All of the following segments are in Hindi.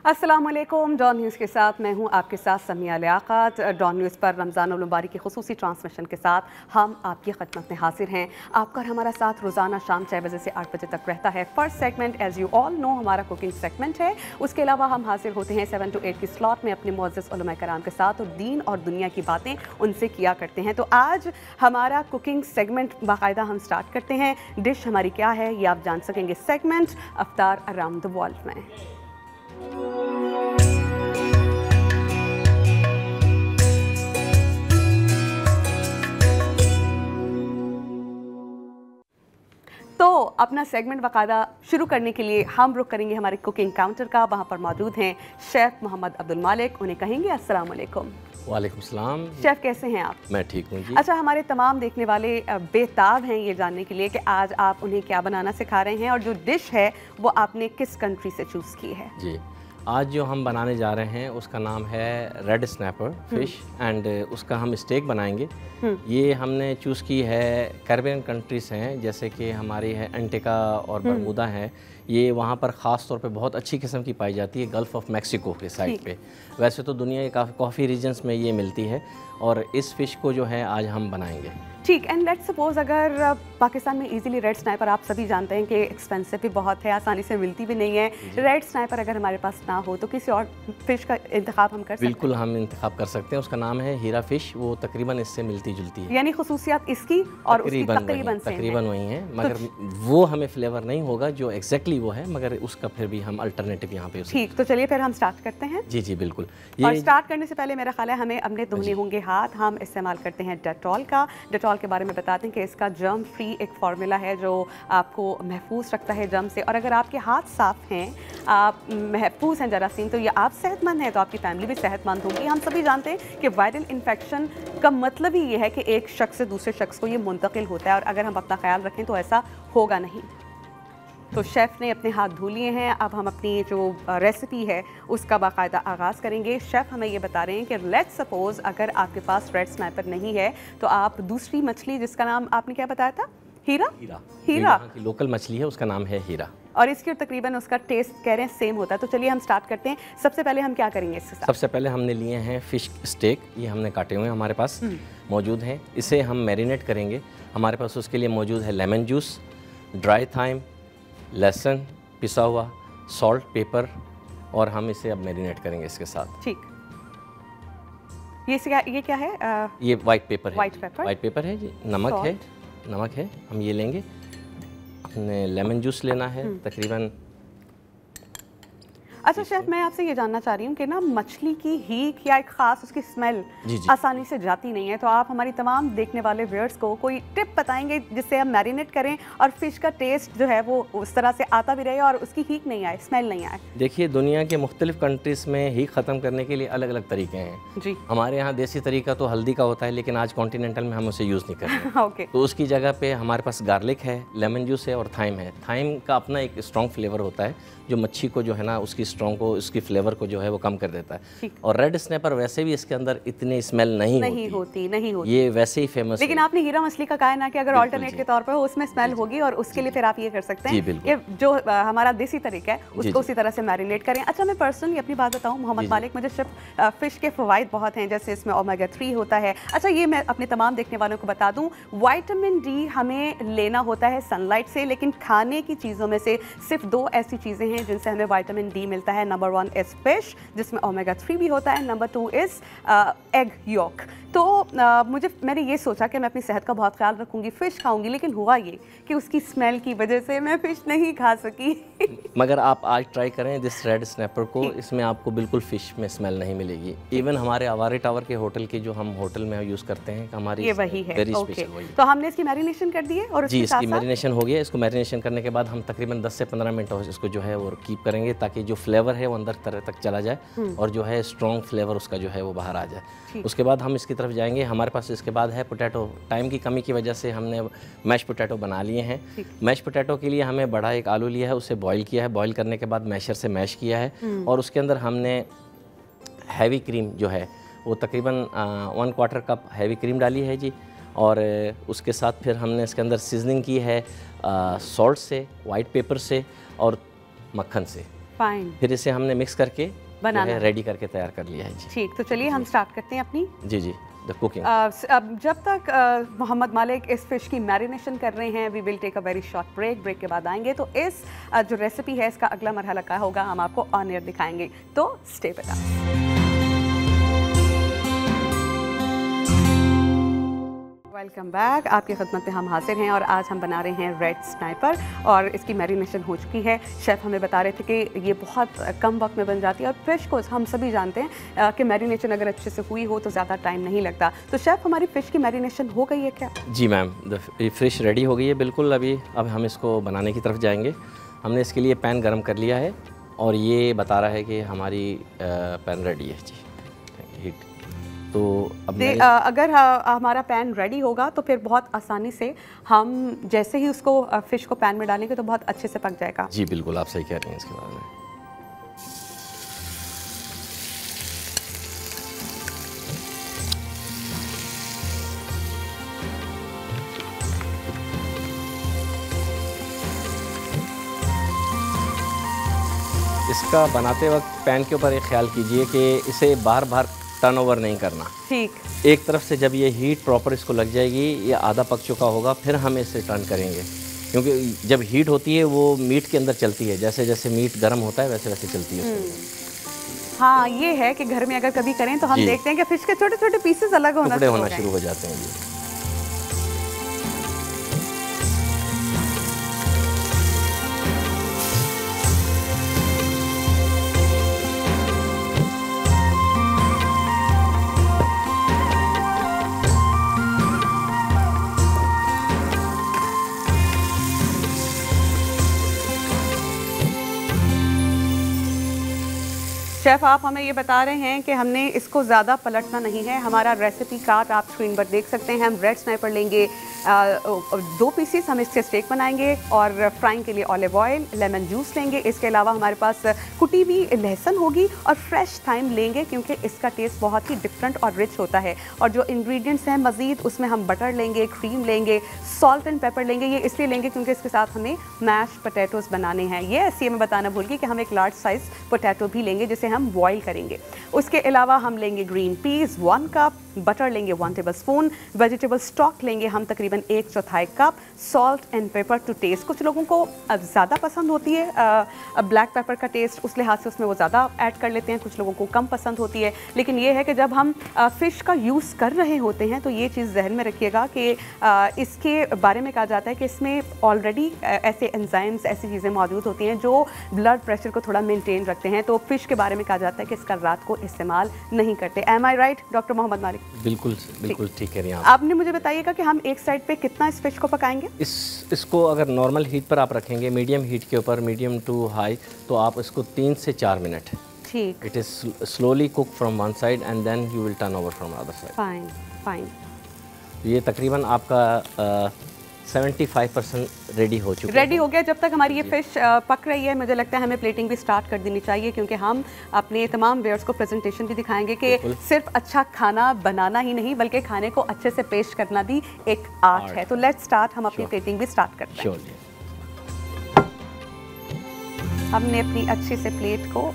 अस्सलामुअलैकुम। डॉन न्यूज़ के साथ मैं हूं आपके साथ समिया लियाकत। डॉन न्यूज़ पर रमज़ान उल मुबारक की खुसूसी ट्रांसमिशन के साथ हम आपकी खिदमत में हाजिर हैं। आपका और हमारा साथ रोज़ाना शाम 6 बजे से 8 बजे तक रहता है। First segment as you all know हमारा कुकिंग सेगमेंट है। उसके अलावा हम हाजिर होते हैं 7 to 8 की स्लॉट में अपने मुअज़्ज़ज़ उलमा कराम के साथ और दीन और दुनिया की बातें उनसे किया करते हैं। तो आज हमारा कुकिंग सेगमेंट बाकायदा हम स्टार्ट करते हैं। डिश हमारी क्या है ये आप जान सकेंगे segment Aftar around the world में। तो अपना सेगमेंट बाकायदा शुरू करने के लिए हम रुख करेंगे हमारे कुकिंग काउंटर का। वहाँ पर मौजूद हैं शेफ़ मोहम्मद अब्दुल मालिक। उन्हें कहेंगे अस्सलाम वालेकुम। वालेकुम सलाम। शेफ़ कैसे हैं आप? मैं ठीक हूँ जी। अच्छा, हमारे तमाम देखने वाले बेताब हैं ये जानने के लिए कि आज आप उन्हें क्या बनाना सिखा रहे हैं और जो डिश है वो आपने किस कंट्री से चूज़ की है? जी, आज जो हम बनाने जा रहे हैं उसका नाम है रेड स्नैपर फ़िश एंड उसका हम स्टेक बनाएंगे। ये हमने चूज़ की है कैरिबियन कंट्रीज़ हैं, जैसे कि हमारी है एंटिका और बरमूदा है। ये वहाँ पर ख़ास तौर पे बहुत अच्छी किस्म की पाई जाती है गल्फ़ ऑफ मैक्सिको के साइड पे। वैसे तो दुनिया के काफ़ी रीजन्स में ये मिलती है और इस फ़िश को जो है आज हम बनाएंगे। ठीक। एंड लेट्स सपोज अगर पाकिस्तान में इजीली रेड स्नाइपर, आप सभी जानते हैं कि एक्सपेंसिव भी बहुत है, आसानी से मिलती भी नहीं है। रेड स्नाइपर अगर हमारे पास ना हो तो किसी और फिश का इंतखाब हम कर सकते हैं? बिल्कुल हम इंतखाब कर सकते हैं। उसका नाम है हीरा फ़िश। वो तकरीबन इससे मिलती जुलती है, यानी खुसूसियात इसकी और उसकी तकरीबन वही है, मगर वो हमें फ्लेवर नहीं होगा जो एग्जैक्टली वो है, मगर उसका फिर भी हम अल्टरनेटिव यहाँ पे। ठीक, तो चलिए फिर हम स्टार्ट करते हैं। जी जी बिल्कुल। और स्टार्ट करने से पहले मेरा ख्याल है हमें अपने धोने होंगे हाथ। हम इस्तेमाल करते हैं डेटॉल का। डेटॉल के बारे में बताते हैं कि इसका जर्म फ्री एक फार्मूला है जो आपको महफूज रखता है जर्म से। और अगर आपके हाथ साफ हैं, आप महफूज हैं जरासीम, तो ये आप सेहतमंद हैं तो आपकी फैमिली भी सेहतमंद होगी। हम सभी जानते हैं कि वायरल इन्फेक्शन का मतलब ही ये है कि एक शख्स से दूसरे शख्स को ये मुंतकिल होता है और अगर हम अपना ख्याल रखें तो ऐसा होगा नहीं। तो शेफ़ ने अपने हाथ धो लिए हैं। अब हम अपनी जो रेसिपी है उसका बाकायदा आगाज़ करेंगे। शेफ़ हमें ये बता रहे हैं कि लेट्स सपोज़ अगर आपके पास रेड स्नाइपर नहीं है तो आप दूसरी मछली, जिसका नाम आपने क्या बताया था? हीरा। हीरा की लोकल मछली है, उसका नाम है हीरा। और इसकी तकरीबन उसका टेस्ट कह रहे हैं सेम होता है। तो चलिए हम स्टार्ट करते हैं। सबसे पहले हम क्या करेंगे इसके साथ? सबसे पहले हमने लिए हैं फ़िश स्टेक। ये हमने काटे हुए हैं, हमारे पास मौजूद हैं। इसे हम मैरिनेट करेंगे। हमारे पास उसके लिए मौजूद है लेमन जूस, ड्राई थाइम, लहसुन पिसा हुआ, सॉल्ट, पेपर, और हम इसे अब मैरिनेट करेंगे इसके साथ। ठीक। ये क्या है? ये वाइट पेपर है। वाइट पेपर है जी। नमक है, हम ये लेंगे। अपने लेमन जूस लेना है तकरीबन। अच्छा शेफ़, मैं आपसे ये जानना चाह रही हूँ कि ना मछली की हीक या एक ख़ास उसकी स्मेल आसानी से जाती नहीं है, तो आप हमारी तमाम देखने वाले व्यूअर्स को कोई टिप बताएंगे जिससे हम मैरिनेट करें और फ़िश का टेस्ट जो है वो उस तरह से आता भी रहे और उसकी हीक नहीं आए, स्मेल नहीं आए? देखिए, दुनिया के मुख्तलिफ कंट्रीज़ में हीक ख़त्म करने के लिए अलग अलग तरीके हैं जी। हमारे यहाँ देसी तरीका तो हल्दी का होता है, लेकिन आज कॉन्टिनेंटल में हम उसे यूज़ नहीं कर रहे। ओके। तो उसकी जगह पे हमारे पास गार्लिक है, लेमन जूस है और थाइम है। थाइम का अपना एक स्ट्रॉन्ग फ्लेवर होता है जो मच्छी को जो है ना उसकी स्ट्रॉन्ग को, उसकी फ्लेवर को जो है वो कम कर देता है। और रेड स्नैपर वैसे भी इसके अंदर इतनी स्मेल नहीं होती। ये वैसे ही फेमस। लेकिन आपने हीरा मछली का कहा है ना कि अगर अल्टरनेट के तौर पर उसमें स्मेल होगी और उसके लिए फिर आप ये कर सकते हैं कि जो हमारा देसी तरीका है उसको उसी तरह से मैरिनेट करें। अच्छा, मैं पर्सनली अपनी बात बताऊं मोहम्मद मालिक, मुझे सिर्फ फ़िश के फ़वाइद बहुत हैं, जैसे इसमें ओमेगा 3 होता है। अच्छा, ये मैं अपने तमाम देखने वालों को बता दूं, विटामिन डी हमें लेना होता है सनलाइट से, लेकिन खाने की चीज़ों में से सिर्फ 2 ऐसी चीज़ें जिनसे हमें विटामिन डी मिलता है। नंबर 1 इज़ फिश, जिसमें ओमेगा 3 भी होता है। Number 2 is egg yolk. तो मैंने ये सोचा कि मैं अपनी सेहत का बहुत ख्याल रखूंगी, फ़िश खाऊंगी, लेकिन हुआ ये कि उसकी स्मेल की वजह से मैं फ़िश नहीं खा सकी। मगर आप आज ट्राई करें दिस रेड स्नैपर को, इसमें आपको बिल्कुल फ़िश में स्मेल नहीं मिलेगी। इवन हमारे आवारे टावर के होटल की जो हम होटल में यूज़ करते हैं, हमारी ये वही है। वेरी स्पेशल वही। तो हमने इसकी मैरिनेशन कर दी है और जी, इसकी मैरिनेशन हो गया। इसको मैरिनेशन करने के बाद हम तकरीबन 10 से 15 मिनट इसको जो है वो कीप करेंगे ताकि जो फ्लेवर है वो अंदर तरह तक चला जाए और जो है स्ट्रॉन्ग फ्लेवर उसका जो है वो बाहर आ जाए। उसके बाद हम इसकी तरफ जाएंगे। हमारे पास इसके बाद है पोटैटो। टाइम की कमी की वजह से हमने मैश पोटैटो बना लिए हैं। मैश पोटैटो के लिए हमें बड़ा एक आलू लिया है, उसे बॉईल किया है। बॉईल करने के बाद मैशर से मैश किया है और उसके अंदर हमने हैवी क्रीम जो है वो तकरीबन 1/4 कप हैवी क्रीम डाली है जी। और उसके साथ फिर हमने इसके अंदर सीजनिंग की है सॉल्ट से, वाइट पेपर से और मक्खन से। फाइन। फिर इसे हमने मिक्स करके बनाना रेडी करके तैयार कर लिया है जी। ठीक, तो चलिए हम स्टार्ट करते हैं अपनी जी द कुकिंग। अब जब तक मोहम्मद मालिक इस फिश की मैरिनेशन कर रहे हैं, we will take a very short break के बाद आएंगे। तो इस जो रेसिपी है इसका अगला मरहला क्या होगा हम आपको ऑन एयर दिखाएंगे, तो stay with us. Welcome back, आपकी खिदमत में हम हाजिर हैं और आज हम बना रहे हैं रेड स्नाइपर और इसकी मैरिनेशन हो चुकी है। शेफ़ हमें बता रहे थे कि ये बहुत कम वक्त में बन जाती है और फ़िश को हम सभी जानते हैं कि मैरिनेशन अगर अच्छे से हुई हो तो ज़्यादा टाइम नहीं लगता। तो शेफ़ हमारी फ़िश की मैरिनेशन हो गई है क्या? जी मैम, फ़िश रेडी हो गई है बिल्कुल। अब हम इसको बनाने की तरफ जाएँगे। हमने इसके लिए पैन गर्म कर लिया है और ये बता रहा है कि हमारी पैन रेडी है जी, हीट। तो अब अगर हमारा पैन रेडी होगा तो फिर बहुत आसानी से हम जैसे ही उसको फ़िश को पैन में डालेंगे तो बहुत अच्छे से पक जाएगा। जी बिल्कुल, आप सही कह रही हैं इसके बारे में। इसका बनाते वक्त पैन के ऊपर एक ख्याल कीजिए कि इसे बार बार टर्न ओवर नहीं करना। ठीक, एक तरफ से जब ये हीट प्रॉपर इसको लग जाएगी, ये आधा पक चुका होगा, फिर हम इसे टर्न करेंगे, क्योंकि जब हीट होती है वो मीट के अंदर चलती है, जैसे जैसे मीट गर्म होता है वैसे वैसे चलती है। हाँ, ये है कि घर में अगर कभी करें तो हम देखते हैं कि फिश के छोटे छोटे पीसेस अलग होना शुरू हो जाते हैं जी। शेफ़ आप हमें ये बता रहे हैं कि हमने इसको ज़्यादा पलटना नहीं है। हमारा रेसिपी कार्ड आप स्क्रीन पर देख सकते हैं। हम रेड स्नाइपर लेंगे 2 पीसेस, हम इसके स्टेक बनाएंगे और फ्राइंग के लिए ऑलिव ऑयल, लेमन जूस लेंगे। इसके अलावा हमारे पास कुटी हुई लहसुन होगी और फ्रेश थाइम लेंगे, क्योंकि इसका टेस्ट बहुत ही डिफरेंट और रिच होता है। और जो इंग्रेडिएंट्स हैं मज़ीद, उसमें हम बटर लेंगे, क्रीम लेंगे, सॉल्ट एंड पेपर लेंगे। ये इसलिए लेंगे क्योंकि इसके साथ हमें मैश पोटैटोज़ बनाने हैं। ये ऐसे मैं बताना भूल गई कि हम एक लार्ज साइज़ पोटैटो भी लेंगे जिसे हम बॉईल करेंगे। उसके अलावा हम लेंगे ग्रीन पीस 1 कप, बटर लेंगे 1 टेबलस्पून, वेजिटेबल स्टॉक लेंगे हम तकरीबन 1/4 cup, salt and pepper to taste. कुछ लोगों को ज़्यादा पसंद होती है ब्लैक पेपर का टेस्ट, उस लिहाज से उसमें वो ज़्यादा ऐड कर लेते हैं, कुछ लोगों को कम पसंद होती है। लेकिन ये है कि जब हम फ़िश का यूज़ कर रहे होते हैं तो ये चीज़ जहन में रखिएगा कि इसके बारे में कहा जाता है कि इसमें ऑलरेडी ऐसे एंजाइम्स, ऐसी चीज़ें मौजूद होती हैं जो ब्लड प्रेशर को थोड़ा मेनटेन रखते हैं। तो फ़िश के बारे में कहा जाता है कि इसका रात को इस्तेमाल नहीं करते। एम आई राइट डॉक्टर मोहम्मद मालिक? बिल्कुल बिल्कुल ठीक कह रही हैं आप। आपने मुझे बताइएगा कि हम एक साइड पे कितना इस फिश को पकाएंगे? इसको अगर नॉर्मल हीट पर आप रखेंगे, मीडियम हीट के ऊपर, मीडियम टू हाई, तो आप इसको 3 से 4 मिनट। ठीक। It is slowly cook from one side and then you will turn over from other side. Fine fine. ये तकरीबन आपका 75% रेडी हो चुका है। रेडी हो गया। जब तक हमारी ये फिश पक रही है, मुझे लगता है हमें प्लेटिंग भी स्टार्ट कर देनी चाहिए, क्योंकि हम अपने तमाम व्यूअर्स को प्रेजेंटेशन भी दिखाएंगे कि सिर्फ अच्छा खाना बनाना ही नहीं बल्कि खाने को अच्छे से पेश करना भी एक आर्ट है। तो लेट्स स्टार्ट, हम अपनी प्लेटिंग भी स्टार्ट करते हैं। हमने अपनी अच्छी से प्लेट को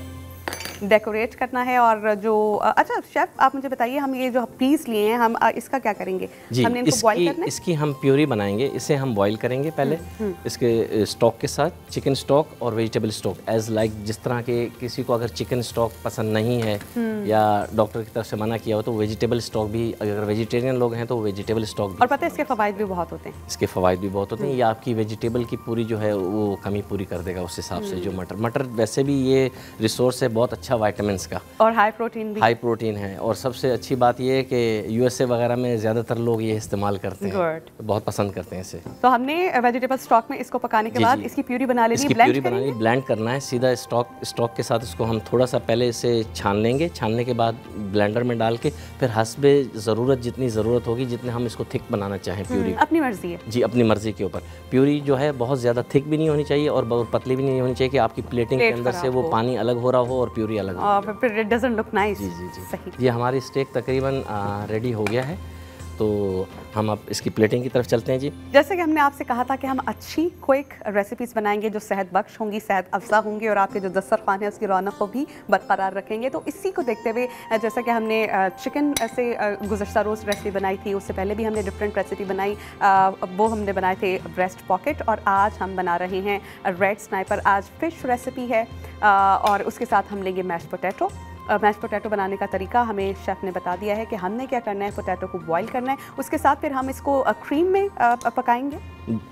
डेकोरेट करना है। और जो अच्छा शेफ आप मुझे बताइए, हम ये जो पीस लिए हैं हम इसका क्या करेंगे? जी, हमने इनको बॉईल करना है? इसकी हम प्यूरी बनाएंगे। इसे हम बॉईल करेंगे पहले इसके स्टॉक के साथ, चिकन स्टॉक और वेजिटेबल स्टॉक एज लाइक। जिस तरह के किसी को अगर चिकन स्टॉक पसंद नहीं है या डॉक्टर की तरफ से मना किया हो तो वेजिटेबल स्टॉक भी, अगर वेजिटेरियन लोग हैं तो वेजिटेबल स्टॉक भी। और पता है इसके फ़वाइद भी बहुत होते हैं। इसके फ़वाइद भी बहुत होते हैं। ये आपकी वेजिटेबल की पूरी जो है वो कमी पूरी कर देगा उस हिसाब से। जो मटर वैसे भी ये रिसोर्स है बहुत अच्छा विटामिन्स का, और हाई प्रोटीन भी। हाई प्रोटीन है। और सबसे अच्छी बात ये है कि यूएसए वगैरह में ज़्यादातर लोग ये इस्तेमाल करते हैं, बहुत पसंद करते हैं इसे। तो हमने वेजिटेबल स्टॉक में इसको पकाने के बाद इसकी प्यूरी बना लेनी है, ब्लेंड करना है सीधा स्टॉक के साथ। इसको हम थोड़ा सा पहले इसे छान लेंगे, छानने के बाद ब्लेंडर में डाल के फिर हस्बे ज़रूरत जितनी ज़रूरत होगी, जितने हम इसको थिक बनाना चाहें प्यूरी, अपनी मर्जी है जी, अपनी मर्जी के ऊपर। प्यूरी जो है बहुत ज़्यादा थिक भी नहीं होनी चाहिए और बहुत पतली भी नहीं होनी चाहिए कि आपकी प्लेटिंग के अंदर से वो पानी अलग हो रहा हो और प्यूरी अलग हो। फिर it doesn't look nice। जी। ये हमारी स्टेक तकरीबन रेडी हो गया है। तो हम अब इसकी प्लेटिंग की तरफ चलते हैं जी। जैसे कि हमने आपसे कहा था कि हम अच्छी क्विक रेसिपीज़ बनाएंगे जो सेहत बख्श होंगी, सेहत अफजा होंगी और आपके जो दस्तरखान है उसकी रौनक को भी बरकरार रखेंगे। तो इसी को देखते हुए जैसा कि हमने चिकन से गुज़श्ता रोज़ रेसिपी बनाई थी, उससे पहले भी हमने डिफरेंट रेसिपी बनाई, वो हमने बनाए थे ब्रेस्ट पॉकेट, और आज हम बना रहे हैं रेड स्नाइपर। आज फ़िश रेसिपी है और उसके साथ हम लेंगे मैश पोटैटो। मैश पोटैटो बनाने का तरीका हमें शेफ़ ने बता दिया है कि हमने क्या करना है, पोटैटो को बॉईल करना है, उसके साथ फिर हम इसको क्रीम में पकाएंगे।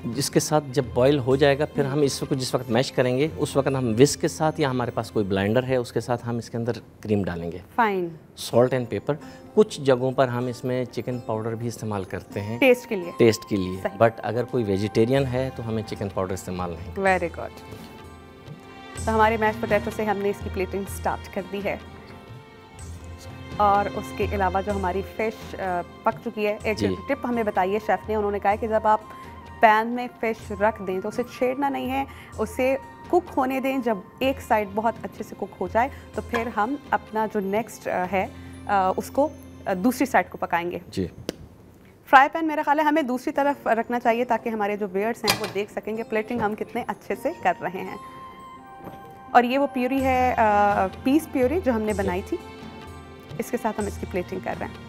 जिसके साथ जब बॉईल हो जाएगा फिर हम इसको जिस वक्त मैश करेंगे उस वक्त हम विस्क के साथ या हमारे पास कोई ब्लेंडर है उसके साथ हम इसके अंदर क्रीम डालेंगे। फाइन। सॉल्ट एंड पेपर, कुछ जगहों पर हम इसमें चिकन पाउडर भी इस्तेमाल करते हैं टेस्ट के लिए। टेस्ट के लिए, बट अगर कोई वेजिटेरियन है तो हमें चिकन पाउडर इस्तेमाल नहीं। Very good. तो हमारे मैश पोटैटो से हमने इसकी प्लेटिंग स्टार्ट कर दी है और उसके अलावा जो हमारी फ़िश पक चुकी है, एक टिप हमें बताइए शेफ़ ने, उन्होंने कहा है कि जब आप पैन में फ़िश रख दें तो उसे छेड़ना नहीं है, उसे कुक होने दें। जब एक साइड बहुत अच्छे से कुक हो जाए तो फिर हम अपना जो नेक्स्ट है उसको दूसरी साइड को पकाएंगे जी। फ्राई पैन मेरा ख्याल है हमें दूसरी तरफ रखना चाहिए ताकि हमारे जो व्यूअर्स हैं वो देख सकेंगे प्लेटिंग हम कितने अच्छे से कर रहे हैं। और ये वो प्यूरी है, पीस प्यूरी जो हमने बनाई थी, इसके साथ हम इसकी प्लेटिंग कर रहे हैं।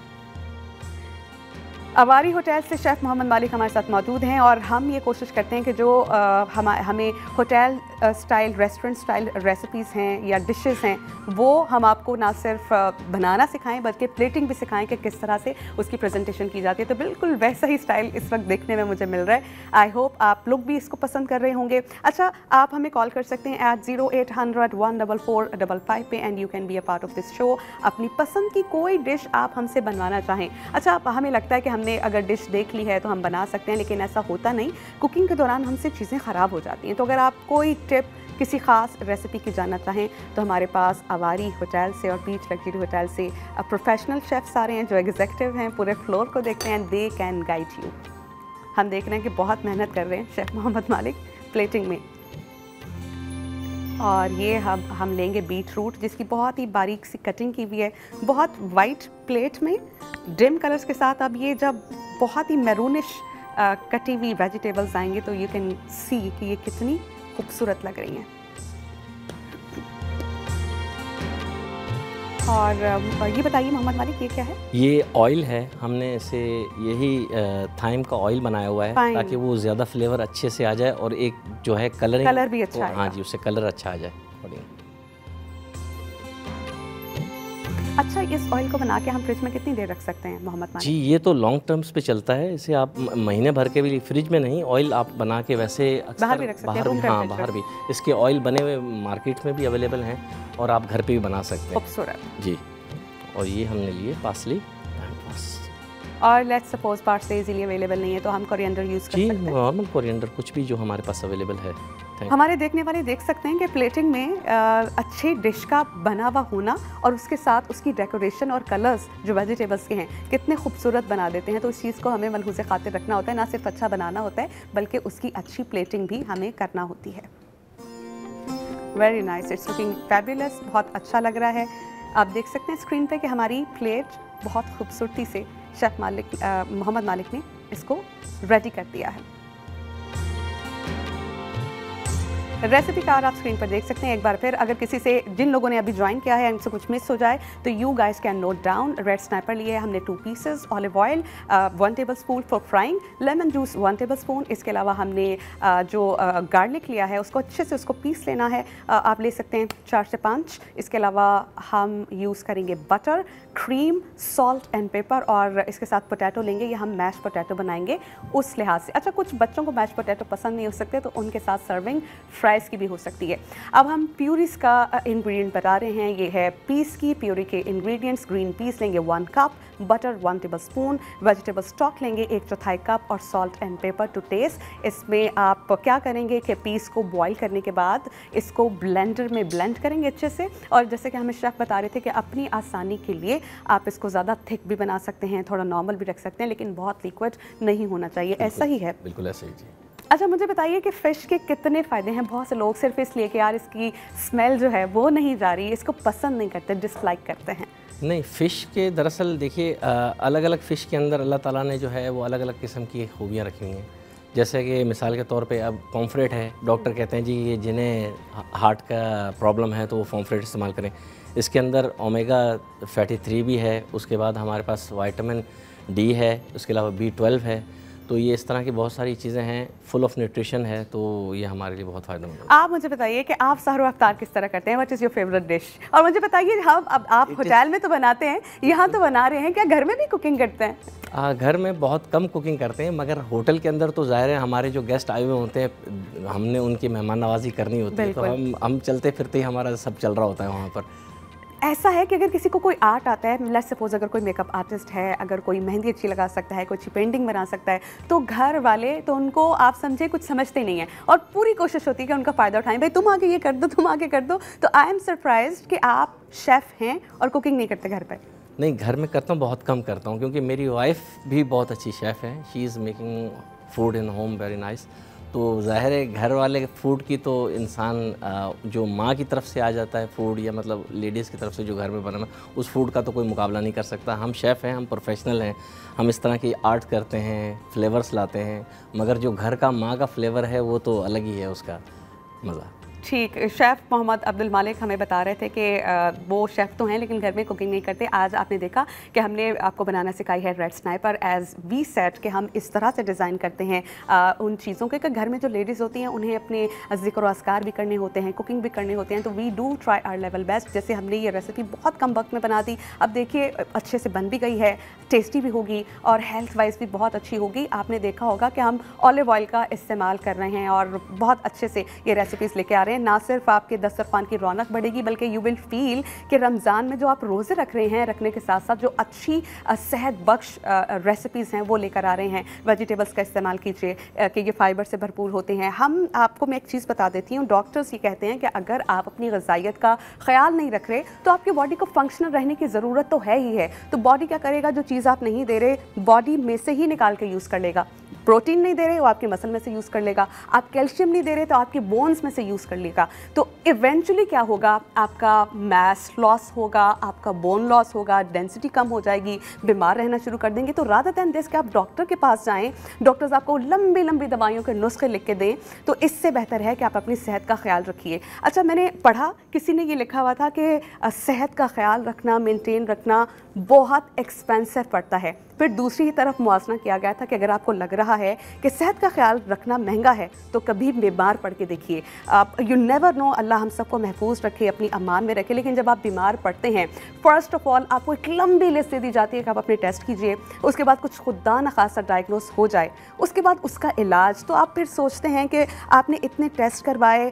अवारी होटल से शेफ़ मोहम्मद मालिक हमारे साथ मौजूद हैं और हम ये कोशिश करते हैं कि जो हमें hotel style, restaurant style recipes हैं या डिशेस हैं वो हम आपको ना सिर्फ बनाना सिखाएं बल्कि प्लेटिंग भी सिखाएं कि किस तरह से उसकी प्रेजेंटेशन की जाती है। तो बिल्कुल वैसा ही स्टाइल इस वक्त देखने में मुझे मिल रहा है। आई होप आप लोग भी इसको पसंद कर रहे होंगे। अच्छा, आप हमें कॉल कर सकते हैं at 0800-144-55 पे and you can be a part of this show. अपनी पसंद की कोई डिश आप हमसे बनवाना चाहें। अच्छा, हमें लगता है कि हमने अगर डिश देख ली है तो हम बना सकते हैं, लेकिन ऐसा होता नहीं। कुकिंग के दौरान हमसे चीज़ें ख़राब हो जाती हैं। तो अगर आप कोई टिप किसी ख़ास रेसिपी की जानना चाहें तो हमारे पास अवारी होटल से और बीच लग्जरी होटल से प्रोफेशनल शेफ़्स आ रहे हैं जो एग्जीक्यूटिव हैं, पूरे फ्लोर को देखते हैं, दे कैन गाइड यू। हम देख रहे हैं कि बहुत मेहनत कर रहे हैं शेफ़ मोहम्मद मालिक प्लेटिंग में। और ये हम लेंगे बीट रूट जिसकी बहुत ही बारीक सी कटिंग की हुई है, बहुत वाइट प्लेट में डिम कलर्स के साथ। अब ये जब बहुत ही मैरूनिश कटी हुई वेजिटेबल्स आएंगे तो यू कैन सी कि ये कितनी खूबसूरत लग रही हैं। और ये बताइए मोहम्मद मालिक ये क्या है? ये ऑयल है, हमने इसे यही थाइम का ऑयल बनाया हुआ है ताकि वो ज़्यादा फ्लेवर अच्छे से आ जाए और एक जो है कलर भी अच्छा है। हाँ जी, उससे कलर अच्छा आ जाए। अच्छा, इस ऑयल को बना के हम फ्रिज में कितनी देर रख सकते हैं मोहम्मद मालिक? जी, ये तो लॉन्ग टर्म्स पे चलता है। इसे आप महीने भर के भी फ्रिज में नहीं, ऑयल आप बना के वैसे बाहर भी रख सकते हैं। हाँ, बाहर भी इसके ऑयल बने हुए मार्केट में भी अवेलेबल हैं और आप घर पे भी बना सकते हैं। खूबसूरत जी। और ये हमने लिए पार्सली, और let's suppose parsley easily available नहीं है तो हम कोरिएंडर यूज़ कर सकते हैं। नॉर्मल कोरिएंडर कुछ भी जो हमारे पास अवेलेबल है। हमारे देखने वाले देख सकते हैं कि प्लेटिंग में अच्छी डिश का बना हुआ होना और उसके साथ उसकी डेकोरेशन और कलर्स जो वेजिटेबल्स के हैं कितने खूबसूरत बना देते हैं। तो इस चीज़ को हमें मलहूज़े खातिर रखना होता है, ना सिर्फ अच्छा बनाना होता है बल्कि उसकी अच्छी प्लेटिंग भी हमें करना होती है। Very nice, it's looking fabulous, बहुत अच्छा लग रहा है। आप देख सकते हैं स्क्रीन पे कि हमारी प्लेट बहुत खूबसूरती से शेफ़ मोहम्मद मालिक ने इसको रेडी कर दिया है। रेसिपी कार्ड आप स्क्रीन पर देख सकते हैं। एक बार फिर अगर किसी से, जिन लोगों ने अभी ज्वाइन किया है, इनसे कुछ मिस हो जाए तो you guys can note down. Red sniper लिए हमने 2 pieces, olive oil 1 tablespoon for frying, lemon juice 1 tablespoon. इसके अलावा हमने जो गार्लिक लिया है उसको अच्छे से उसको पीस लेना है, आप ले सकते हैं 4 से 5। इसके अलावा हम यूज़ करेंगे butter, cream, salt and paper और इसके साथ पोटैटो लेंगे। ये हम मैश पोटैटो बनाएंगे उस लिहाज से। अच्छा, कुछ बच्चों को मैश पोटैटो पसंद नहीं हो सकते तो उनके साथ सर्विंग फ्राइज़ की भी हो सकती है। अब हम प्यूरीज का इंग्रेडिएंट बता रहे हैं। ये है पीस की प्यूरी के इंग्रेडिएंट्स। ग्रीन पीस लेंगे 1 cup, butter 1 tablespoon, vegetable stock लेंगे 1/4 कप और salt and pepper to taste. इसमें आप क्या करेंगे कि पीस को बॉईल करने के बाद इसको ब्लेंडर में ब्लेंड करेंगे अच्छे से। और जैसे कि हमें शेफ़ बता रहे थे कि अपनी आसानी के लिए आप इसको ज़्यादा थिक भी बना सकते हैं, थोड़ा नॉर्मल भी रख सकते हैं, लेकिन बहुत लिक्विड नहीं होना चाहिए। ऐसा ही है? बिल्कुल ऐसा ही जी। अच्छा मुझे बताइए कि फ़िश के कितने फ़ायदे हैं? बहुत से लोग सिर्फ इसलिए कि यार इसकी स्मेल जो है वो नहीं जा रही, इसको पसंद नहीं करते, डिसलाइक करते हैं। नहीं, फ़िश के दरअसल देखिए अलग अलग फ़िश के अंदर अल्लाह ताला ने जो है वो अलग अलग किस्म की खूबियाँ रखी हुई हैं। जैसे कि मिसाल के तौर पे अब पॉम्फ्रेट है, डॉक्टर कहते हैं जी ये जिन्हें हार्ट का प्रॉब्लम है तो वो पॉम्फ्रेट इस्तेमाल करें। इसके अंदर ओमेगा फैटी 3 भी है, उसके बाद हमारे पास विटामिन डी है, उसके अलावा B12 है। तो ये इस तरह की बहुत सारी चीज़ें हैं, फुल ऑफ न्यूट्रिशन है, तो ये हमारे लिए बहुत फ़ायदेमंद है। आप मुझे बताइए कि आप सहर व अफ्तार किस तरह करते हैं? What is your favourite dish? और मुझे बताइए हम अब आप होटल में तो बनाते हैं, यहाँ तो बना रहे हैं, क्या घर में भी कुकिंग करते हैं? घर में बहुत कम कुकिंग करते हैं, मगर होटल के अंदर तो ज़ाहिर है हमारे जो गेस्ट आए हुए होते हैं, हमने उनकी मेहमान नवाजी करनी होती है, तो हम चलते फिरते ही हमारा सब चल रहा होता है वहाँ पर। ऐसा है कि अगर किसी को कोई आर्ट आता है, लेट्स सपोज अगर कोई मेकअप आर्टिस्ट है, अगर कोई मेहंदी अच्छी लगा सकता है, कोई अच्छी पेंटिंग बना सकता है, तो घर वाले तो उनको आप समझे कुछ समझते नहीं हैं और पूरी कोशिश होती है कि उनका फ़ायदा उठाएं। भाई तुम आके ये कर दो, तुम आके कर दो। तो आई एम सरप्राइज्ड कि आप शेफ़ हैं और कुकिंग नहीं करते घर पर। नहीं, घर में करता हूँ, बहुत कम करता हूँ, क्योंकि मेरी वाइफ भी बहुत अच्छी शेफ़ है। She is making food in home very nice. तो ज़ाहिर है घर वाले फूड की तो इंसान जो माँ की तरफ से आ जाता है फूड, या मतलब लेडीज़ की तरफ से जो घर में बना उस फूड का तो कोई मुकाबला नहीं कर सकता। हम शेफ़ हैं, हम प्रोफेशनल हैं, हम इस तरह की आर्ट करते हैं, फ्लेवर्स लाते हैं, मगर जो घर का माँ का फ्लेवर है वो तो अलग ही है, उसका मज़ा। ठीक, शेफ़ मोहम्मद अब्दुल मालिक हमें बता रहे थे कि वो शेफ़ तो हैं लेकिन घर में कुकिंग नहीं करते। आज आपने देखा कि हमने आपको बनाना सिखाई है red snapper as we said, कि हम इस तरह से डिज़ाइन करते हैं उन चीज़ों के कि घर में जो लेडीज़ होती हैं उन्हें अपने ज़िक्र अस्कार भी करने होते हैं, कुकिंग भी करने होते हैं, तो we do try our level best. जैसे हमने ये रेसिपी बहुत कम वक्त में बना दी, अब देखिए अच्छे से बन भी गई है, टेस्टी भी होगी और हेल्थ वाइज भी बहुत अच्छी होगी। आपने देखा होगा कि हम ऑलिव ऑयल का इस्तेमाल कर रहे हैं और बहुत अच्छे से ये रेसिपीज़ लेके आ रहे हैं। ना सिर्फ आपके दस्तरखान की रौनक बढ़ेगी, बल्कि यू विल फील कि रमज़ान में जो आप रोज़े रख रहे हैं, रखने के साथ साथ जो अच्छी सेहत बख्श रेसिपीज़ हैं वो लेकर आ रहे हैं। वेजिटेबल्स का इस्तेमाल कीजिए कि ये फाइबर से भरपूर होते हैं। मैं एक चीज़ बता देती हूँ, डॉक्टर्स ये कहते हैं कि अगर आप अपनी ग़िज़ाइयत का ख्याल नहीं रख रहे तो आपकी बॉडी को फंक्शनल रहने की ज़रूरत तो है ही है। तो बॉडी क्या करेगा, जो चीज़ आप नहीं दे रहे बॉडी में से ही निकाल के यूज़ कर लेगा। प्रोटीन नहीं दे रहे वो आपके मसल में से यूज़ कर लेगा, आप कैल्शियम नहीं दे रहे तो आपके बोन्स में से यूज़ कर लेगा। तो इवेंचुअली क्या होगा, आपका मैस लॉस होगा, आपका बोन लॉस होगा, डेंसिटी कम हो जाएगी, बीमार रहना शुरू कर देंगे। तो रादर दैन दिस कि आप डॉक्टर के पास जाएं, डॉक्टर्स आपको लंबी लंबी दवाइयों के नुस्खे लिख के दें, तो इससे बेहतर है कि आप अपनी सेहत का ख्याल रखिए। अच्छा, मैंने पढ़ा किसी ने ये लिखा हुआ था कि सेहत का ख्याल रखना, मेनटेन रखना बहुत एक्सपेंसिव पड़ता है। फिर दूसरी ही तरफ मुआवजा किया गया था कि अगर आपको लग रहा है कि सेहत का ख्याल रखना महंगा है तो कभी बीमार पड़ के देखिए। आप यू नेवर नो, अल्लाह हम सबको महफूज रखे, अपनी अमान में रखे। लेकिन जब आप बीमार पड़ते हैं, फ़र्स्ट ऑफ ऑल आपको एक लंबी लिस्ट दे दी जाती है कि आप अपने टेस्ट कीजिए, उसके बाद कुछ खुदा न खासा डायग्नोस हो जाए, उसके बाद उसका इलाज। तो आप फिर सोचते हैं कि आपने इतने टेस्ट करवाए,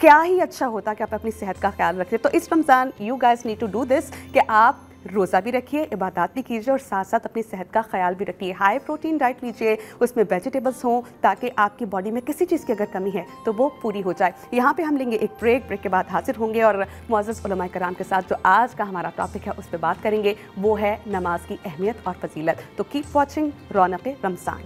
क्या ही अच्छा होता कि आप अपनी सेहत का ख्याल रखें। तो इस Ramzan you guys need to do this कि आप रोज़ा भी रखिए, इबादत भी कीजिए और साथ साथ अपनी सेहत का ख्याल भी रखिए। हाई प्रोटीन डाइट लीजिए, उसमें वेजिटेबल्स हों, ताकि आपकी बॉडी में किसी चीज़ की अगर कमी है तो वो पूरी हो जाए। यहाँ पे हम लेंगे एक ब्रेक के बाद हाजिर होंगे और मुअज़्ज़ज़ उलमा कराम के साथ जो आज का हमारा टॉपिक है उस पर बात करेंगे, वो है नमाज की अहमियत और फजीलत। तो कीप वॉचिंग रौनक रमज़ान।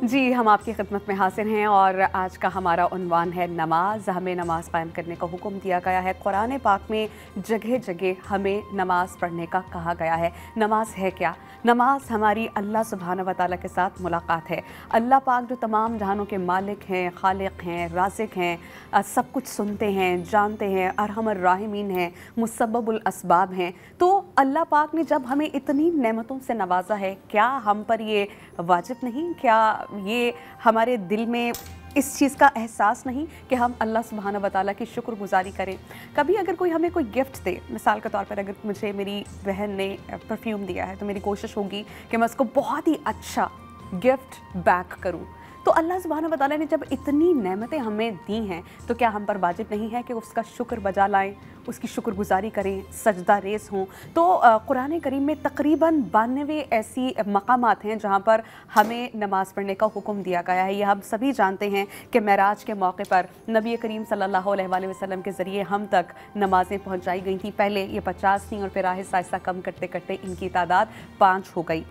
जी, हम आपकी खिदमत में हाजिर हैं और आज का हमारा उन्वान है नमाज। हमें नमाज कायम करने का हुक्म दिया गया है। कुरान पाक में जगह जगह हमें नमाज पढ़ने का कहा गया है। नमाज है क्या? नमाज हमारी अल्लाह सुब्हानहू व तआला के साथ मुलाकात है। अल्लाह पाक जो तमाम जहानों के मालिक हैं, खालिक हैं, राज़िक हैं, सब कुछ सुनते हैं, जानते हैं, अरहमर राहिमीन हैं, मुसब्बबुल असबाब हैं। तो अल्लाह पाक ने जब हमें इतनी नेमतों से नवाजा है, क्या हम पर ये वाजिब नहीं, क्या ये हमारे दिल में इस चीज़ का एहसास नहीं कि हम अल्लाह सुब्हानहू व तआला की शुक्रगुजारी करें? कभी अगर कोई हमें कोई गिफ्ट दे, मिसाल के तौर पर अगर मुझे मेरी बहन ने परफ्यूम दिया है तो मेरी कोशिश होगी कि मैं उसको बहुत ही अच्छा गिफ्ट बैक करूं। तो अल्लाह सुब्हानहू व तआला ने जब इतनी नेमतें हमें दी हैं तो क्या हम पर वाजिब नहीं है कि उसका शुक्र बजा लाएं, उसकी शुक्रगुजारी करें, सजदा रेस हों। तो कुरान करीम में तकरीबन 92 ऐसी मकामात हैं जहाँ पर हमें नमाज़ पढ़ने का हुक्म दिया गया है। ये हम सभी जानते हैं कि मेराज के मौके पर नबी करीम सल्लल्लाहु अलैहि वसल्लम के ज़रिए हम तक नमाज़ें पहुँचाई गई थी। पहले ये 50 थी और फिर आहिस्ता आहिस्ता कम करते करते इनकी तादाद 5 हो गई।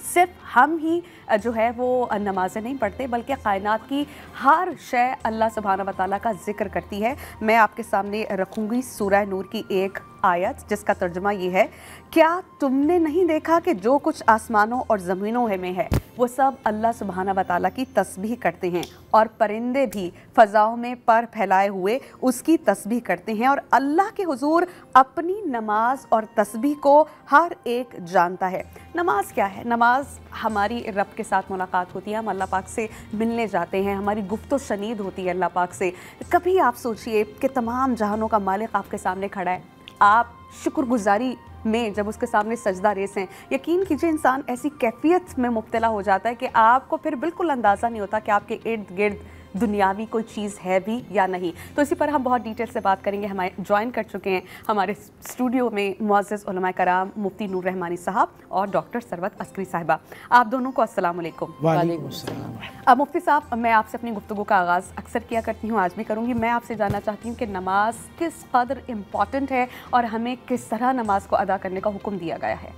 सिर्फ हम ही जो है वो नमाज़ें नहीं पढ़ते बल्कि कायनात की हर शय अल्लाह सुब्हानहू व तआला का जिक्र करती है। मैं आपके सामने रखूँगी सूरह नूर की एक आयत जिसका तर्जुमा ये है, क्या तुमने नहीं देखा कि जो कुछ आसमानों और ज़मीनों में है वो सब अल्लाह सुब्हानहू व तआला की तस्बीह करते हैं और परिंदे भी फ़ज़ाओं में पर फैलाए हुए उसकी तस्बीह करते हैं और अल्लाह के हुजूर अपनी नमाज और तस्बीह को हर एक जानता है। नमाज क्या है? नमाज हमारी रब के साथ मुलाकात होती है, हम अल्लाह पाक से मिलने जाते हैं, हमारी गुफ्तो शनीद होती है अल्लाह पाक से। कभी आप सोचिए कि तमाम जहानों का मालिक आपके सामने खड़ा है, आप शुक्रगुजारी में जब उसके सामने सजदा रेस हैं, यकीन कीजिए इंसान ऐसी कैफियत में मुब्तला हो जाता है कि आपको फिर बिल्कुल अंदाज़ा नहीं होता कि आपके इर्द गिर्द दुनियावी कोई चीज़ है भी या नहीं। तो इसी पर हम बहुत डिटेल से बात करेंगे। हमारे ज्वाइन कर चुके हैं हमारे स्टूडियो में मुअज़्ज़िज़ उलमा कराम मुफ्ती नूर रहमानी साहब और डॉक्टर सरवत अस्करी साहिबा। आप दोनों को अस्सलाम वालेकुम। वालेकुम अस्सलाम। मुफ्ती साहब, मैं आपसे अपनी गुफ्तगू का आगाज़ अक्सर किया करती हूँ, आज भी करूँगी। मैं आपसे जानना चाहती हूँ कि नमाज किस कदर इम्पॉर्टेंट है और हमें किस तरह नमाज को अदा करने का हुक्म दिया गया है।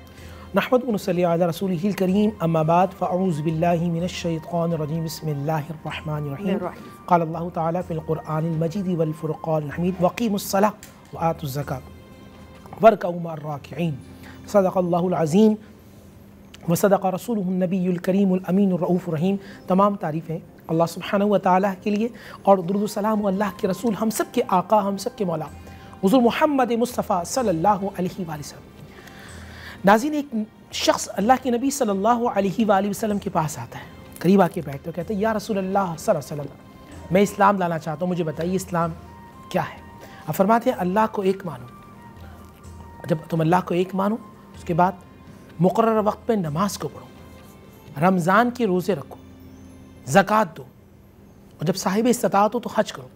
नहमदुहु व नसल्ली अला रसूलिहिल करीम, अम्मा बाद, फ़अऊज़ु बिल्लाहि मिनश शैतानिर रजीम, बिस्मिल्लाहिर रहमानिर रहीम। क़ाल अल्लाहु तआला फ़िल क़ुरआनिल मजीद वल फ़ुरक़ानिल हमीद, वक़ीमुस सलाह व आतुज़ ज़कात वरकऊ मअर राकिईन। सदक़ल्लाहुल अज़ीम व सदक़ रसूलुहुन नबियुल करीमुल अमीनुर रऊफ़ुर रहीम। तमाम तारीफ़ें अल्लाह सुब्हानहू व तआला के लिए और दुरूद व सलाम अल्लाह के रसूल, हम सब के आका, हम सब के मौला हुज़ूर मुहम्मद मुस्तफ़ा सल्लल्लाहु अलैहि वसल्लम। नाज़रीन, एक शख्स अल्लाह के नबी सल्लल्लाहु अलैहि वसल्लम के पास आता है, करीब आके बैठते हो, कहते हैं या रसूल अल्लाह सल्लल्लाहु अलैहि वसल्लम, मैं इस्लाम लाना चाहता हूँ, मुझे बताइए इस्लाम क्या है। अब फरमाते हैं अल्लाह को एक मानो। जब तुम अल्लाह को एक मानो उसके बाद मुकर्रर वक्त पे नमाज को पढ़ो, रमज़ान के रोज़े रखो, ज़कात दो और जब साहिब इस्तिताअत हो तो हज करो।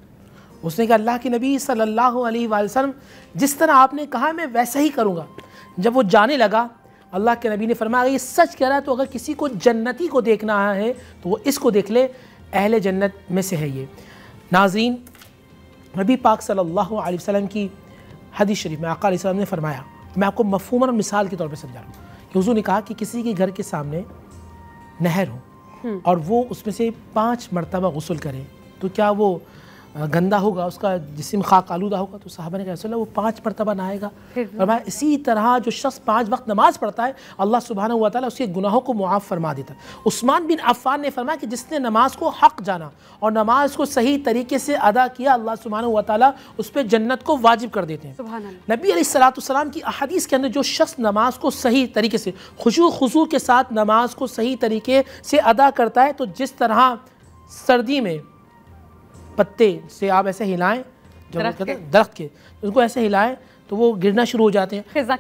उसने कहा अल्लाह के नबी सल्लल्लाहु अलैहि वसल्लम, जिस तरह आपने कहा मैं वैसा ही करूँगा। जब वो जाने लगा अल्लाह के नबी ने फरमाया ये सच कह रहा है, तो अगर किसी को जन्नती को देखना है तो वो इसको देख ले, अहले जन्नत में से है ये। नाज़रीन, नबी पाक सल्लल्लाहु अलैहि वसल्लम की हदीस शरीफ में आका अलैहिस्सलाम ने फरमाया, मैं आपको मफ़हूमन और मिसाल के तौर पर समझा रहा हूँ कि हुज़ूर ने कहा कि किसी के घर के सामने नहर हो और वो उसमें से 5 मरतबा गुस्ल करे, तो क्या वो गंदा होगा, उसका जिस्म खाक आलूदा होगा? तो साहबा ने कहा रसूल अल्लाह वो 5 मरतबा नहाएगा। और मैं इसी तरह जो शख्स 5 वक्त नमाज पढ़ता है अल्लाह सुब्हानहू व तआला उसके गुनाहों को मुआफ़ फरमा देता है। उस्मान बिन अफ़्फ़ान ने फरमाया कि जिसने नमाज को हक़ जाना और नमाज को सही तरीके से अदा किया, अल्लाह सुब्हानहू व तआला उस पर जन्नत को वाजिब कर देते हैं। नबी अलैहिस्सलाम की अहादीस के अंदर जो शख्स नमाज को सही तरीके से खुशू के साथ नमाज को सही तरीके से अदा करता है, तो जिस तरह सर्दी में पत्ते से आप ऐसे हिलाएं, जब कहते हैं दरख्त के, उनको ऐसे हिलाएं तो वो गिरना शुरू हो जाते हैं ख़िज़ा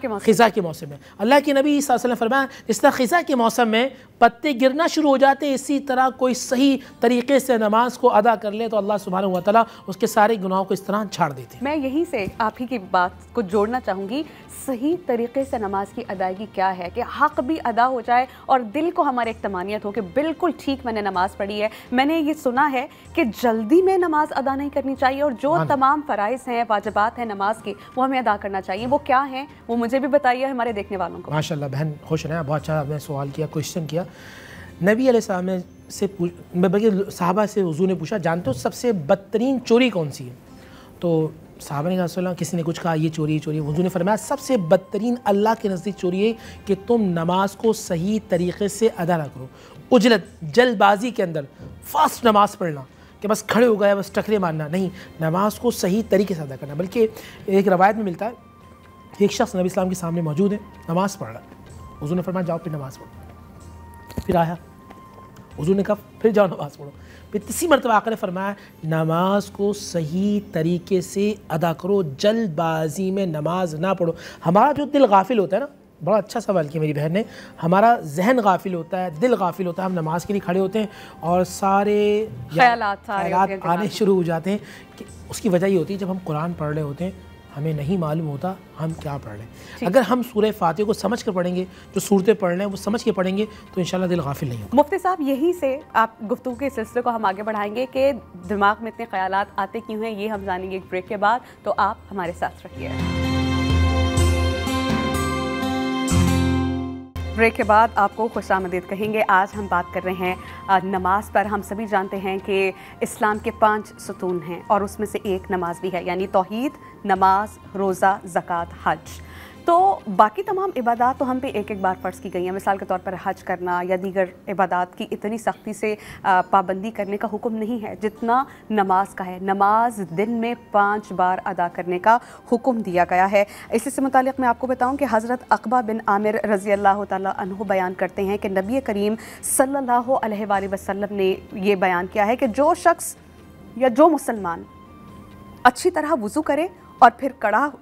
के मौसम में। अल्लाह के नबी सल्लल्लाहु अलैहि वसल्लम फरमाया जिस तरह ख़िज़ा के मौसम में पत्ते गिरना शुरू हो जाते हैं, इसी तरह कोई सही तरीके से नमाज को अदा कर ले तो अल्लाह सुब्हानहू व तआला उसके सारे गुनाहों को इस तरह झाड़ देते हैं। मैं यहीं से आप ही की बात को जोड़ना चाहूँगी, सही तरीके से नमाज की अदायगी क्या है कि हक़ भी अदा हो जाए और दिल को हमारे एक तमानियत हो कि बिल्कुल ठीक मैंने नमाज़ पढ़ी है। मैंने ये सुना है कि जल्दी में नमाज अदा नहीं करनी चाहिए और जो तमाम फ़राइज़ हैं, वाजिबात हैं नमाज के, वो हमें अदा करना चाहिए। वो क्या हैं, वो मुझे भी बताइए, हमारे देखने वालों को। माशाल्लाह बहन, खुश रहें, बहुत अच्छा आपने सवाल किया, क्वेश्चन किया। नबी अलैहिस्सलाम से बल्कि साहबा से हुज़ूर ने पूछा, जानते हो सबसे बदतरीन चोरी कौन सी है? तो साहबा ने कहा, किसी ने कुछ कहा ये चोरी चोरी। हुज़ूर ने फरमाया सबसे बदतरीन अल्लाह के नज़दीक चोरी है कि तुम नमाज को सही तरीके से अदा ना करो। उजलत, जल्दबाजी के अंदर फास्ट नमाज पढ़ना कि बस खड़े हो गए, बस टकरे मारना नहीं, नमाज को सही तरीके से अदा करना। बल्कि एक रवायत में मिलता है एक शख्स नबी इस्लाम के सामने मौजूद है, नमाज़ पढ़ रहा है। हुज़ूर ने फरमाया जाओ फिर नमाज़ पढ़ो। फिर आया, हुज़ूर ने कहा फिर जाओ नमाज़ पढ़ो। फिर तीसरी मरतबा आकर ने फरमाया नमाज को सही तरीके से अदा करो, जल्दबाजी में नमाज ना पढ़ो। हमारा जो दिल गाफिल होता है ना, बड़ा अच्छा सवाल किया मेरी बहन ने। हमारा जहन गाफिल होता है, दिल गाफिल होता है, हम नमाज के लिए खड़े होते हैं और सारे ख्यालात आने शुरू हो जाते हैं। कि उसकी वजह ये होती है जब हम कुरान पढ़ रहे होते हैं हमें नहीं मालूम होता हम क्या पढ़ रहे हैं। अगर हम सूरह फातिहा को समझ कर पढ़ेंगे, जो सूरतें पढ़ रहे हैं वो समझ के पढ़ेंगे तो इंशाल्लाह दिल गाफिल नहीं होगा। मुफ्ती साहब, यहीं से आप गुफ्तगू के सिलसिले को हम आगे बढ़ाएंगे कि दिमाग में इतने ख्यालात आते क्यों हैं, ये हम जानेंगे एक ब्रेक के बाद। तो आप हमारे साथ रहिए। ब्रेक के बाद आपको खुशामदीद कहेंगे। आज हम बात कर रहे हैं नमाज पर। हम सभी जानते हैं कि इस्लाम के 5 सतून हैं और उसमें से एक नमाज भी है, यानी तौहीद, नमाज, रोज़ा, ज़कात, हज। तो बाकी तमाम इबादात तो हम पे एक एक बार फ़र्ज़ की गई हैं। मिसाल के तौर पर हज करना या दीगर इबादात की इतनी सख्ती से पाबंदी करने का हुक्म नहीं है जितना नमाज का है। नमाज दिन में 5 बार अदा करने का हुक्म दिया गया है। इसी से मुतालिक मैं आपको बताऊं कि हज़रत अक़बा बिन आमिर रज़ी अल्लाह तआला अन्हु बयान करते हैं कि नबी करीम सल्लल्लाहु अलैहि वसल्लम ने ये बयान किया है कि जो शख्स या जो मुसलमान अच्छी तरह वुज़ू करे और फिर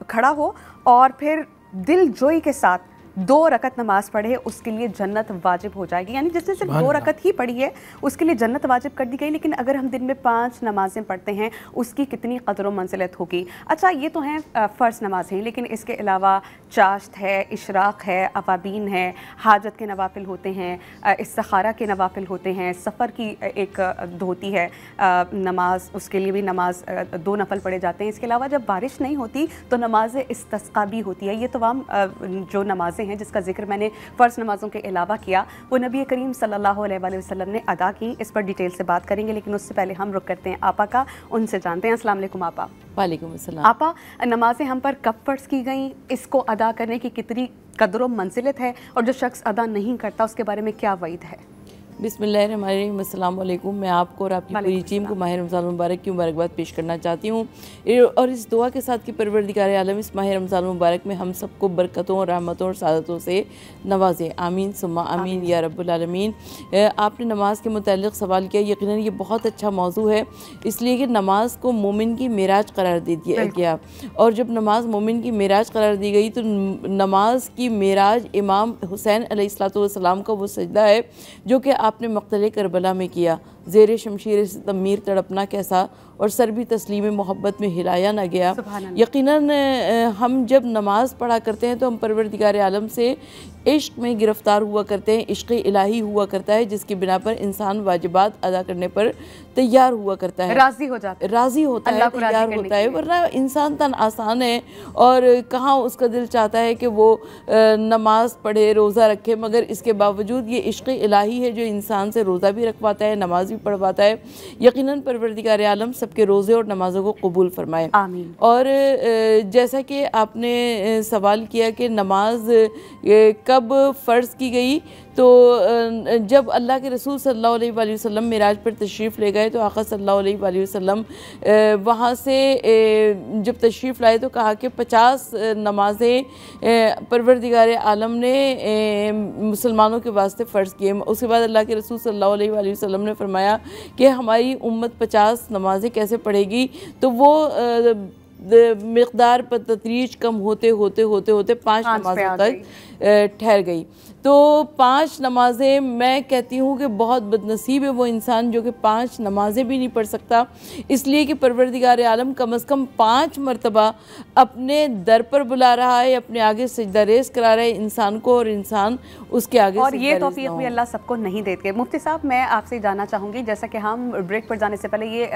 खड़ा हो और फिर दिल जोई के साथ 2 रकत नमाज पढ़े, उसके लिए जन्नत वाजिब हो जाएगी। यानी जिसने सिर्फ 2 रकत ही पढ़ी है उसके लिए जन्नत वाजिब कर दी गई। लेकिन अगर हम दिन में 5 नमाजें पढ़ते हैं उसकी कितनी कदर व मंजिलत होगी। अच्छा, ये तो हैं फ़र्ज़ नमाजें, लेकिन इसके अलावा चाश्त है, इशराक़ है, अवाबीन है, हाजत के नवाफिल होते हैं, इस्तिखारा के नवाफिल होते हैं, सफ़र की एक होती है नमाज, उसके लिए भी नमाज 2 नफल पढ़े जाते हैं। इसके अलावा जब बारिश नहीं होती तो नमाज इस्तिस्क़ा भी होती है। ये तमाम जो नमाजें हैं जिसका जिक्र मैंने फ़र्ज़ नमाज़ों के अलावा किया वो नबी करीम सल्लल्लाहु अलैहि वसल्लम ने अदा की। इस पर डिटेल से बात करेंगे, लेकिन उससे पहले हम रुक करते हैं आपा का, उनसे जानते हैं। अस्सलाम वालेकुम आपा। वालेकुम अस्सलाम। आपा, नमाजें हम पर कब फ़र्ज़ की गई, इसको अदा करने की कितनी कदर व मंजिलत है और जो शख्स अदा नहीं करता उसके बारे में क्या वईद है? बिस्मिल्लाहिर्रहमानिर्रहीम, अस्सलाम वालेकुम। मैं आपको और आपकी पूरी टीम को माह रमज़ान मुबारक की मुबारकबाद पेश करना चाहती हूँ और इस दुआ के साथ कि परवरदिगार आलम इस माह रमज़ान मुबारक में हम सबको बरकतों, रहमतों और सादतों से नवाजे। आमीन सुम्मा आमीन या रब्बुल आलमीन। आपने नमाज के मुताल्लिक़ सवाल किया, यकीनन ये बहुत अच्छा मौजू है, इसलिए कि नमाज को मोमिन की मेराज करार दे दिया गया। और जब नमाज मोमिन की मेराज करार दी गई तो नमाज की मेराज इमाम हुसैन अलैहिस्सलाम का वो सजदा है जो कि आपने मक़तले करबला में किया। ज़ेर शमशीर से तमीर तड़पना कैसा और सर भी तस्लीम मोहब्बत में हिलाया ना गया। यकीनन हम जब नमाज़ पढ़ा करते हैं तो हम परवरदिगार आलम से इश्क में गिरफ़्तार हुआ करते हैं। इश्क़ इलाही हुआ करता है जिसकी बिना पर इंसान वाजिबात अदा करने पर तैयार हुआ करता है, राज़ी हो जाता है, राज़ी होता है, तैयार होता है। वरना इंसान तन आसान है और कहाँ उसका दिल चाहता है कि वो नमाज पढ़े, रोज़ा रखे, मगर इसके बावजूद ये इश्क़ इलाही है जो इंसान से रोज़ा भी रखवाता है, नमाज भी पढ़वाता है। यकीनन परवरदिगार आलम सबके रोज़े और नमाज़ों को कबूल फरमाए, आमीन। और जैसा कि आपने सवाल किया कि नमाज कब फ़र्ज़ की गई, तो जब अल्लाह के रसूल सल्लल्लाहु अलैहि वसल्लम मिराज पर तशरीफ़ ले गए तो आका सल्लल्लाहु अलैहि वसल्लम वहाँ से जब तशरीफ़ लाए तो कहा कि 50 नमाज़ें परवरदिगार आलम ने मुसलमानों के वास्ते फ़र्ज़ किए। उसके बाद अल्लाह के रसूल सल्लल्लाहु अलैहि वसल्लम ने फरमाया कि हमारी उम्मत 50 नमाज़ें कैसे पढ़ेगी, तो वो मिक़दार पर तदरीज कम होते होते होते होते 5 नमाज़ों तक ठहर गई। तो 5 नमाज़ें, मैं कहती हूँ कि बहुत बदनसीब है वो इंसान जो कि 5 नमाज़ें भी नहीं पढ़ सकता, इसलिए कि परवरदिगार आलम कम अज़ कम 5 मरतबा अपने दर पर बुला रहा है, अपने आगे सजदा रेज़ करा रहा है इंसान को और इंसान उसके आगे, और ये तौफीक भी अल्लाह सबको नहीं देते। मुफ्ती साहब, मैं आपसे जानना चाहूँगी, जैसा कि हम ब्रेक पर जाने से पहले ये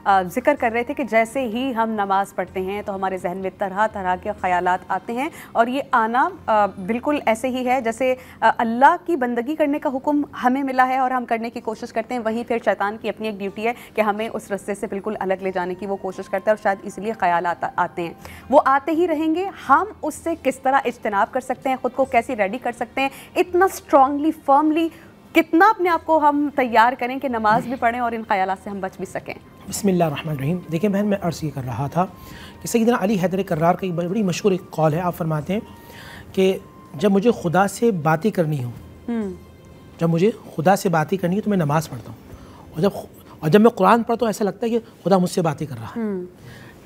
जिक्र कर रहे थे कि जैसे ही हम नमाज़ पढ़ते हैं तो हमारे जहन में तरह तरह के ख़यालात आते हैं और ये आना बिल्कुल ऐसे ही है जैसे अल्लाह की बंदगी करने का हुक्म हमें मिला है और हम करने की कोशिश करते हैं, वहीं फिर शैतान की अपनी एक ड्यूटी है कि हमें उस रास्ते से बिल्कुल अलग ले जाने की वो कोशिश करता है और शायद इसलिए ख़यालात आते हैं। वो आते ही रहेंगे, हम उससे किस तरह इज्तनाब कर सकते हैं, ख़ुद को कैसे रेडी कर सकते हैं, इतना स्ट्रांगली फर्मली कितना अपने आप को हम तैयार करें कि नमाज भी पढ़ें और इन ख़यालात से हम बच भी सकें। बिस्मिल्लाहिर्रहमानिर्रहीम। देखिए बहन, मैं अर्ज़ ये कर रहा था कि सैयदना अली हैदर कर्रार का एक बड़ी मशहूर एक कौल है। आप फरमाते हैं कि जब मुझे खुदा से बातें करनी हो, जब मुझे खुदा से बातें करनी है तो मैं नमाज़ पढ़ता हूँ, और जब मैं कुरान पढ़ता हूँ ऐसा लगता है कि खुदा मुझसे बातें कर रहा है।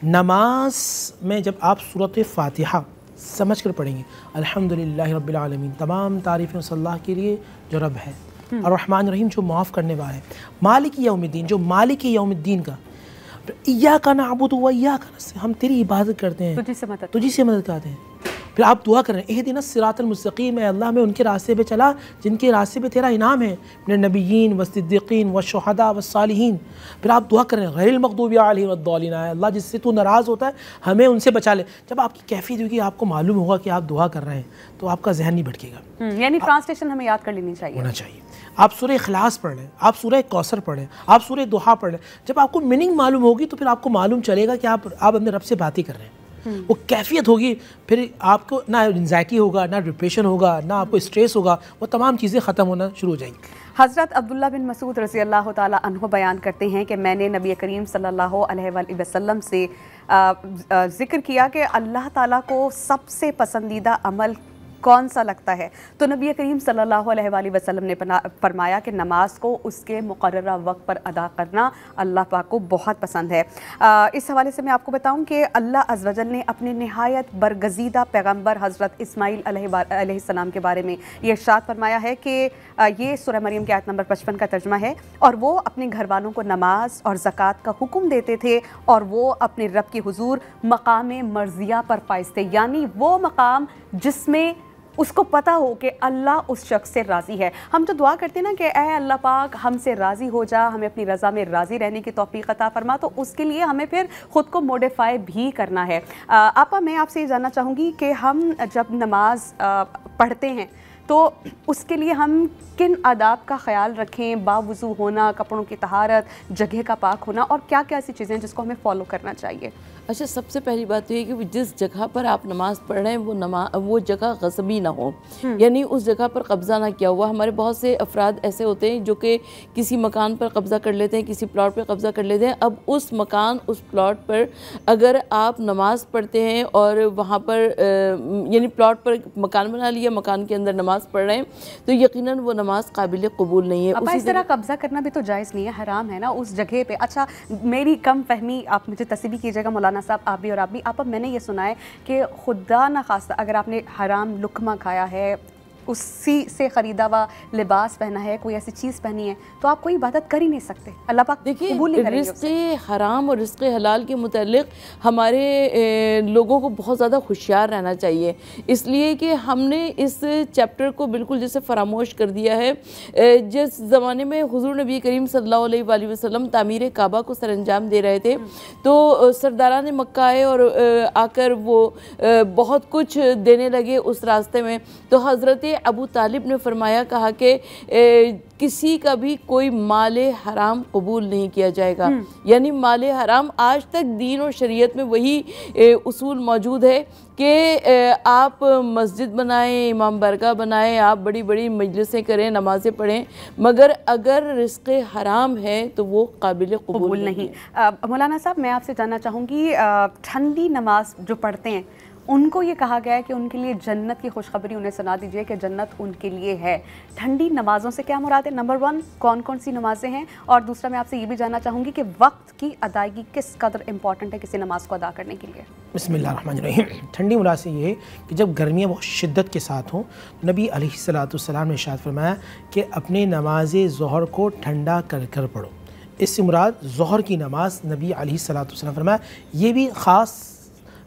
नमाज में जब आप सूरत फातिहा समझ कर पढ़ेंगे। अल्हम्दुलिल्लाहि रब्बिल आलमीन, तमाम तारीफ़ें उस अल्लाह के लिए जो रब है, और रहमान रहीम जो माफ़ करने वाला है, मालिक यौमिद्दीन जो मालिक यौमिद्दीन का, इय्याका नअबुदु व इय्याका नस्तईन, हम तेरी इबादत करते हैं, तुझी से मदद करते हैं। फिर आप दुआ कर रहे हैं, इहदिना सिरातल मुस्तकीम, है अल्लाह मैं उनके रास्ते पे चला जिनके रास्ते पे तेरा इनाम है, मिनन नबिय्यीन व सिद्दीक़ीन व शुहदा व सालिहीन। फिर आप दुआ कर रहे हैं, गैरिल मग़दूबि अलैहिम वद्दालिन, अल्लाह जिससे तू नाराज़ होता है हमें उनसे बचा ले। जब आपकी कैफियत होगी, आपको मालूम होगा कि आप दुआ कर रहे हैं, तो आपका जहन नहीं भटकेगा। यानी ट्रांसलेशन हमें याद कर लेनी चाहिए, होना चाहिए। आप सूरह इखलास पढ़ लें, आप सूरह कौसर पढ़ लें, आप सूरह दुहा पढ़ लें। जब आपको मीनिंग मालूम होगी तो फिर आपको मालूम चलेगा कि आप अपने रब से बातें कर रहे हैं। वो कैफियत होगी, फिर आपको ना एंजाइटी होगा, ना डिप्रेशन होगा, ना आपको स्ट्रेस होगा, वो तमाम चीज़ें ख़त्म होना शुरू हो जाएंगी। हज़रत अब्दुल्ला बिन मसूद रज़ी अल्लाह ताला अन्हु बयान करते हैं कि मैंने नबी करीम सल्लल्लाहु अलैहि वसल्लम से ज़िक्र किया कि अल्लाह ताला को सबसे पसंदीदा अमल कौन सा लगता है, तो नबी करीम सल्लल्लाहु अलैहि वसल्लम ने फरमाया कि नमाज को उसके मुकर्ररा वक्त पर अदा करना अल्लाह पाक को बहुत पसंद है। इस हवाले से मैं आपको बताऊं कि अल्लाह अज़्ज़ व जल ने अपने नहायत बरगज़ीदा पैगम्बर हज़रत इस्माईल अलैहिस्सलाम के बारे में ये इरशाद फरमाया है कि ये सूरह मरियम की आयत नंबर 55 का तर्जुमा है, और वो अपने घर वालों को नमाज और ज़कात का हुक्म देते थे, और वो अपने रब के हुजूर मकाम मर्ज़िया पर फाइज़ थे, यानी वो मकाम जिसमें उसको पता हो कि अल्लाह उस शख्स से राज़ी है। हम तो दुआ करते हैं ना कि ऐ अल्लाह पाक हमसे राज़ी हो जा, हमें अपनी रज़ा में राज़ी रहने की तौफ़ीक़ अता फरमा, तो उसके लिए हमें फिर ख़ुद को मॉडिफ़ाई भी करना है। आपा, मैं आपसे ये जानना चाहूँगी कि हम जब नमाज पढ़ते हैं तो उसके लिए हम किन आदाब का ख्याल रखें, बावुज़ू होना, कपड़ों की तहारत, जगह का पाक होना, और क्या क्या ऐसी चीज़ें हैं जिसको हमें फ़ॉलो करना चाहिए? अच्छा, सबसे पहली बात तो ये कि जिस जगह पर आप नमाज़ पढ़ रहे हैं वो जगह गसबी ना हो, यानी उस जगह पर कब्ज़ा ना किया हुआ। हमारे बहुत से अफराद ऐसे होते हैं जो कि किसी मकान पर कब्ज़ा कर लेते हैं, किसी प्लॉट पर कब्ज़ा कर लेते हैं। अब उस मकान, उस प्लॉट पर अगर आप नमाज़ पढ़ते हैं और वहाँ पर यानी प्लॉट पर मकान बना लिया, मकान के अंदर नमाज़ पढ़ रहे हैं, तो यकीनन वो नमाज काबिल कबूल नहीं है। इस तरह कब्ज़ा करना भी तो जायज़ नहीं है, हराम है ना उस जगह पे। अच्छा, मेरी कम फहमी आप मुझे तस्बीह कीजिएगा मौलाना साहब, आप भी और आप भी। आप मैंने ये सुना है कि खुदा न खास्ता अगर आपने हराम लुकमा खाया है, उसी से ख़रीदा हुआ लिबास पहना है, कोई ऐसी चीज़ पहनी है, तो आप कोई इबादत कर ही नहीं सकते। अल्लाह पाक देखिए, रिज़्क़ हराम और रिज़्क़ हलाल के मुतालिक हमारे लोगों को बहुत ज़्यादा होशियार रहना चाहिए, इसलिए कि हमने इस चैप्टर को बिल्कुल जैसे फरामोश कर दिया है। जिस ज़माने में हुज़ूर नबी करीम सल्लल्लाहु अलैहि वसल्लम तामीर काबा को सरअंजाम दे रहे थे, तो सरदारान मक्का आए और आकर वो बहुत कुछ देने लगे उस रास्ते में। तो हज़रत अबू तालिब ने फरमाया, कहा कि किसी का भी कोई माले हराम कबूल नहीं किया जाएगा। यानी माले हराम, आज तक दीन और शरीयत में वही उसूल मौजूद है कि आप मस्जिद बनाएं, इमाम बरगा बनाएं, आप बड़ी बड़ी मजलिसें करें, नमाज़ें पढ़ें, मगर अगर रिज़्क़ हराम है तो वो काबिल कबूल नहीं। मौलाना साहब, मैं आपसे जानना चाहूँगी, ठंडी नमाज जो पढ़ते हैं उनको ये कहा गया है कि उनके लिए जन्नत की खुशखबरी उन्हें सुना दीजिए कि जन्नत उनके लिए है। ठंडी नमाज़ों से क्या मुराद है? नंबर 1, कौन कौन सी नमाजें हैं? और दूसरा, मैं आपसे ये भी जानना चाहूँगी कि वक्त की अदायगी किस कदर इम्पॉर्टेंट है किसी नमाज को अदा करने के लिए? बिस्मिल्लाहिर्रहमानिर्रहीम। ठंडी मुराद से ये है कि जब गर्मियाँ बहुत शिद्दत के साथ हों, नबी अलैहिस्सलाम ने इरशाद फरमाया कि अपने नमाज ज़ोहर को ठंडा कर कर पढ़ो। इससे मुराद ज़ोहर की नमाज नबी अलैहिस्सलाम फरमाया, ये भी ख़ास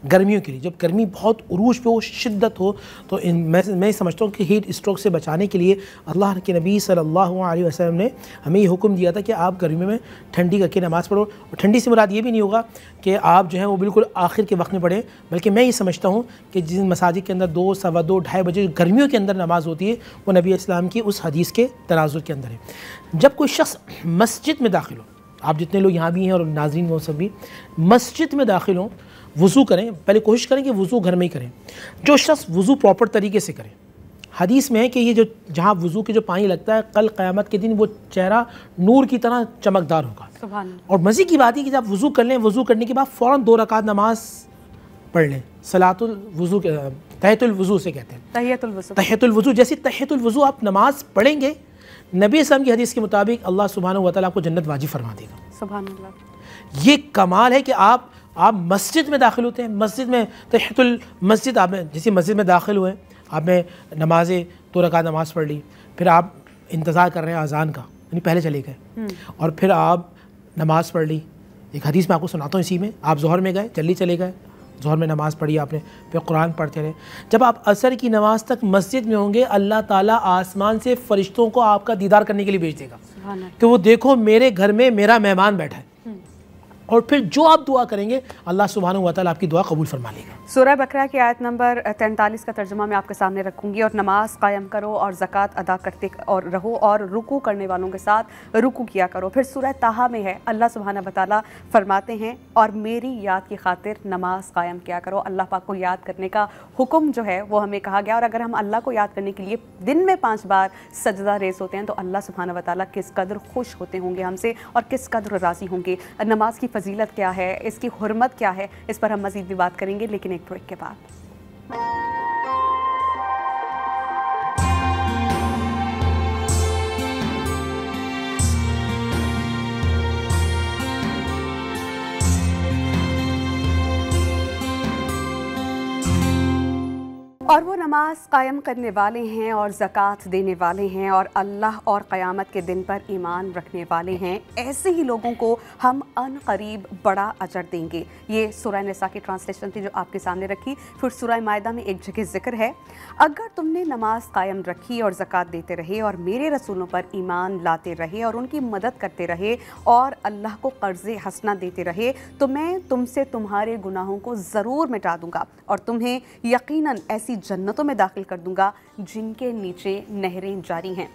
गर्मियों के लिए, जब गर्मी बहुत उरूज पे हो, शिद्दत हो, तो मैं समझता हूँ कि हीट स्ट्रोक से बचाने के लिए अल्लाह के नबी सल्लल्लाहु अलैहि वसल्लम ने हमें ये हुक्म दिया था कि आप गर्मियों में ठंडी करके नमाज़ पढ़ो। और ठंडी से मुराद ये भी नहीं होगा कि आप जो है वो बिल्कुल आखिर के वक्त में पढ़ें, बल्कि मैं ये समझता हूँ कि जिन मसाजिद के अंदर 2, सवा 2, 2:30 बजे गर्मियों के अंदर नमाज़ होती है, वो नबी इस्लाम की उस हदीस के तनाजुर के अंदर है। जब कोई शख्स मस्जिद में दाखिल हो, आप जितने लोग यहाँ भी हैं और नाज़रीन वो सब भी मस्जिद में दाखिल हों, वज़ू करें, पहले कोशिश करें कि वज़ू घर में ही करें। जो शख्स वज़ू प्रॉपर तरीके से करे, हदीस में है कि ये जो जहाँ वज़ू के जो पानी लगता है, कल क़यामत के दिन वो चेहरा नूर की तरह चमकदार होगा। और मज़े की बात है कि जब वज़ू कर लें, वज़ू करने के बाद फ़ौरन 2 रकात नमाज पढ़ लें। सलातुल वज़ू, तहियतुल वज़ू से कहते हैं, तहियतुल वज़ू। जैसे तहियतुल वज़ू आप नमाज पढ़ेंगे, नबी सल्लल्लाहु की हदीस के मुताबिक अल्लाह सुब्हानहू व तआला आपको जन्नत वाजिब फरमा देगा। सुभान अल्लाह। ये कमाल है कि आप आप मस्जिद में दाखिल होते हैं, मस्जिद में तहियतुल मस्जिद, आपने जैसे मस्जिद में दाखिल हुए, आपने नमाज़ें 2 रकात नमाज़ पढ़ ली, फिर आप इंतज़ार कर रहे हैं अज़ान का, यानी पहले चले गए और फिर आप नमाज़ पढ़ ली। एक हदीस मैं आपको सुनाता हूँ इसी में, आप ज़ोहर में गए, जल्दी चले गए, ज़ोहर में नमाज़ पढ़ी आपने, फिर कुरान पढ़ते रहे। जब आप असर की नमाज़ तक मस्जिद में होंगे, अल्लाह ताला आसमान से फ़रिश्तों को आपका दीदार करने के लिए भेज देगा कि वो देखो मेरे घर में मेरा मेहमान बैठा है, और फिर जो आप दुआ करेंगे अल्लाह सुब्हानहू व तआला आपकी दुआ कबूल फरमा लेगा। सूरह बकरा की आयत नंबर 43 का तर्जुमा मैं आपके सामने रखूंगी। और नमाज कायम करो और ज़कात अदा करते और रहो और रुकू करने वालों के साथ रुकू किया करो। फिर सूरह ताहा में है, अल्लाह सुब्हानहू व तआला फरमाते हैं और मेरी याद की खातिर नमाज कायम किया करो। अल्लाह पाक को याद करने का हुक्म जो है वो हमें कहा गया। और अगर हम अल्लाह को याद करने के लिए दिन में 5 बार सजदा रेज़ होते हैं तो अल्लाह सुब्हानहू व तआला किस कदर खुश होते होंगे हमसे और किस कदर राज़ी होंगे। नमाज की फजीलत क्या है, इसकी हुर्मत क्या है, इस पर हम मज़ीद भी बात करेंगे, लेकिन एक ब्रेक के बाद। और वो नमाज कायम करने वाले हैं और ज़कात देने वाले हैं और अल्लाह और क़यामत के दिन पर ईमान रखने वाले हैं, ऐसे ही लोगों को हम अन करीब बड़ा अजर देंगे। ये सूरह निसा की ट्रांसलेशन थी जो आपके सामने रखी। फिर सूरह मायदा में एक जगह जिक्र है, अगर तुमने नमाज कायम रखी और ज़कात देते रहे और मेरे रसूलों पर ईमान लाते रहे और उनकी मदद करते रहे और अल्लाह को कर्ज़े हसना देते रहे तो मैं तुमसे तुम्हारे गुनाहों को ज़रूर मिटा दूँगा और तुम्हें यकीनन ऐसी जन्नतों में दाखिल कर दूंगा जिनके नीचे नहरें जारी हैं।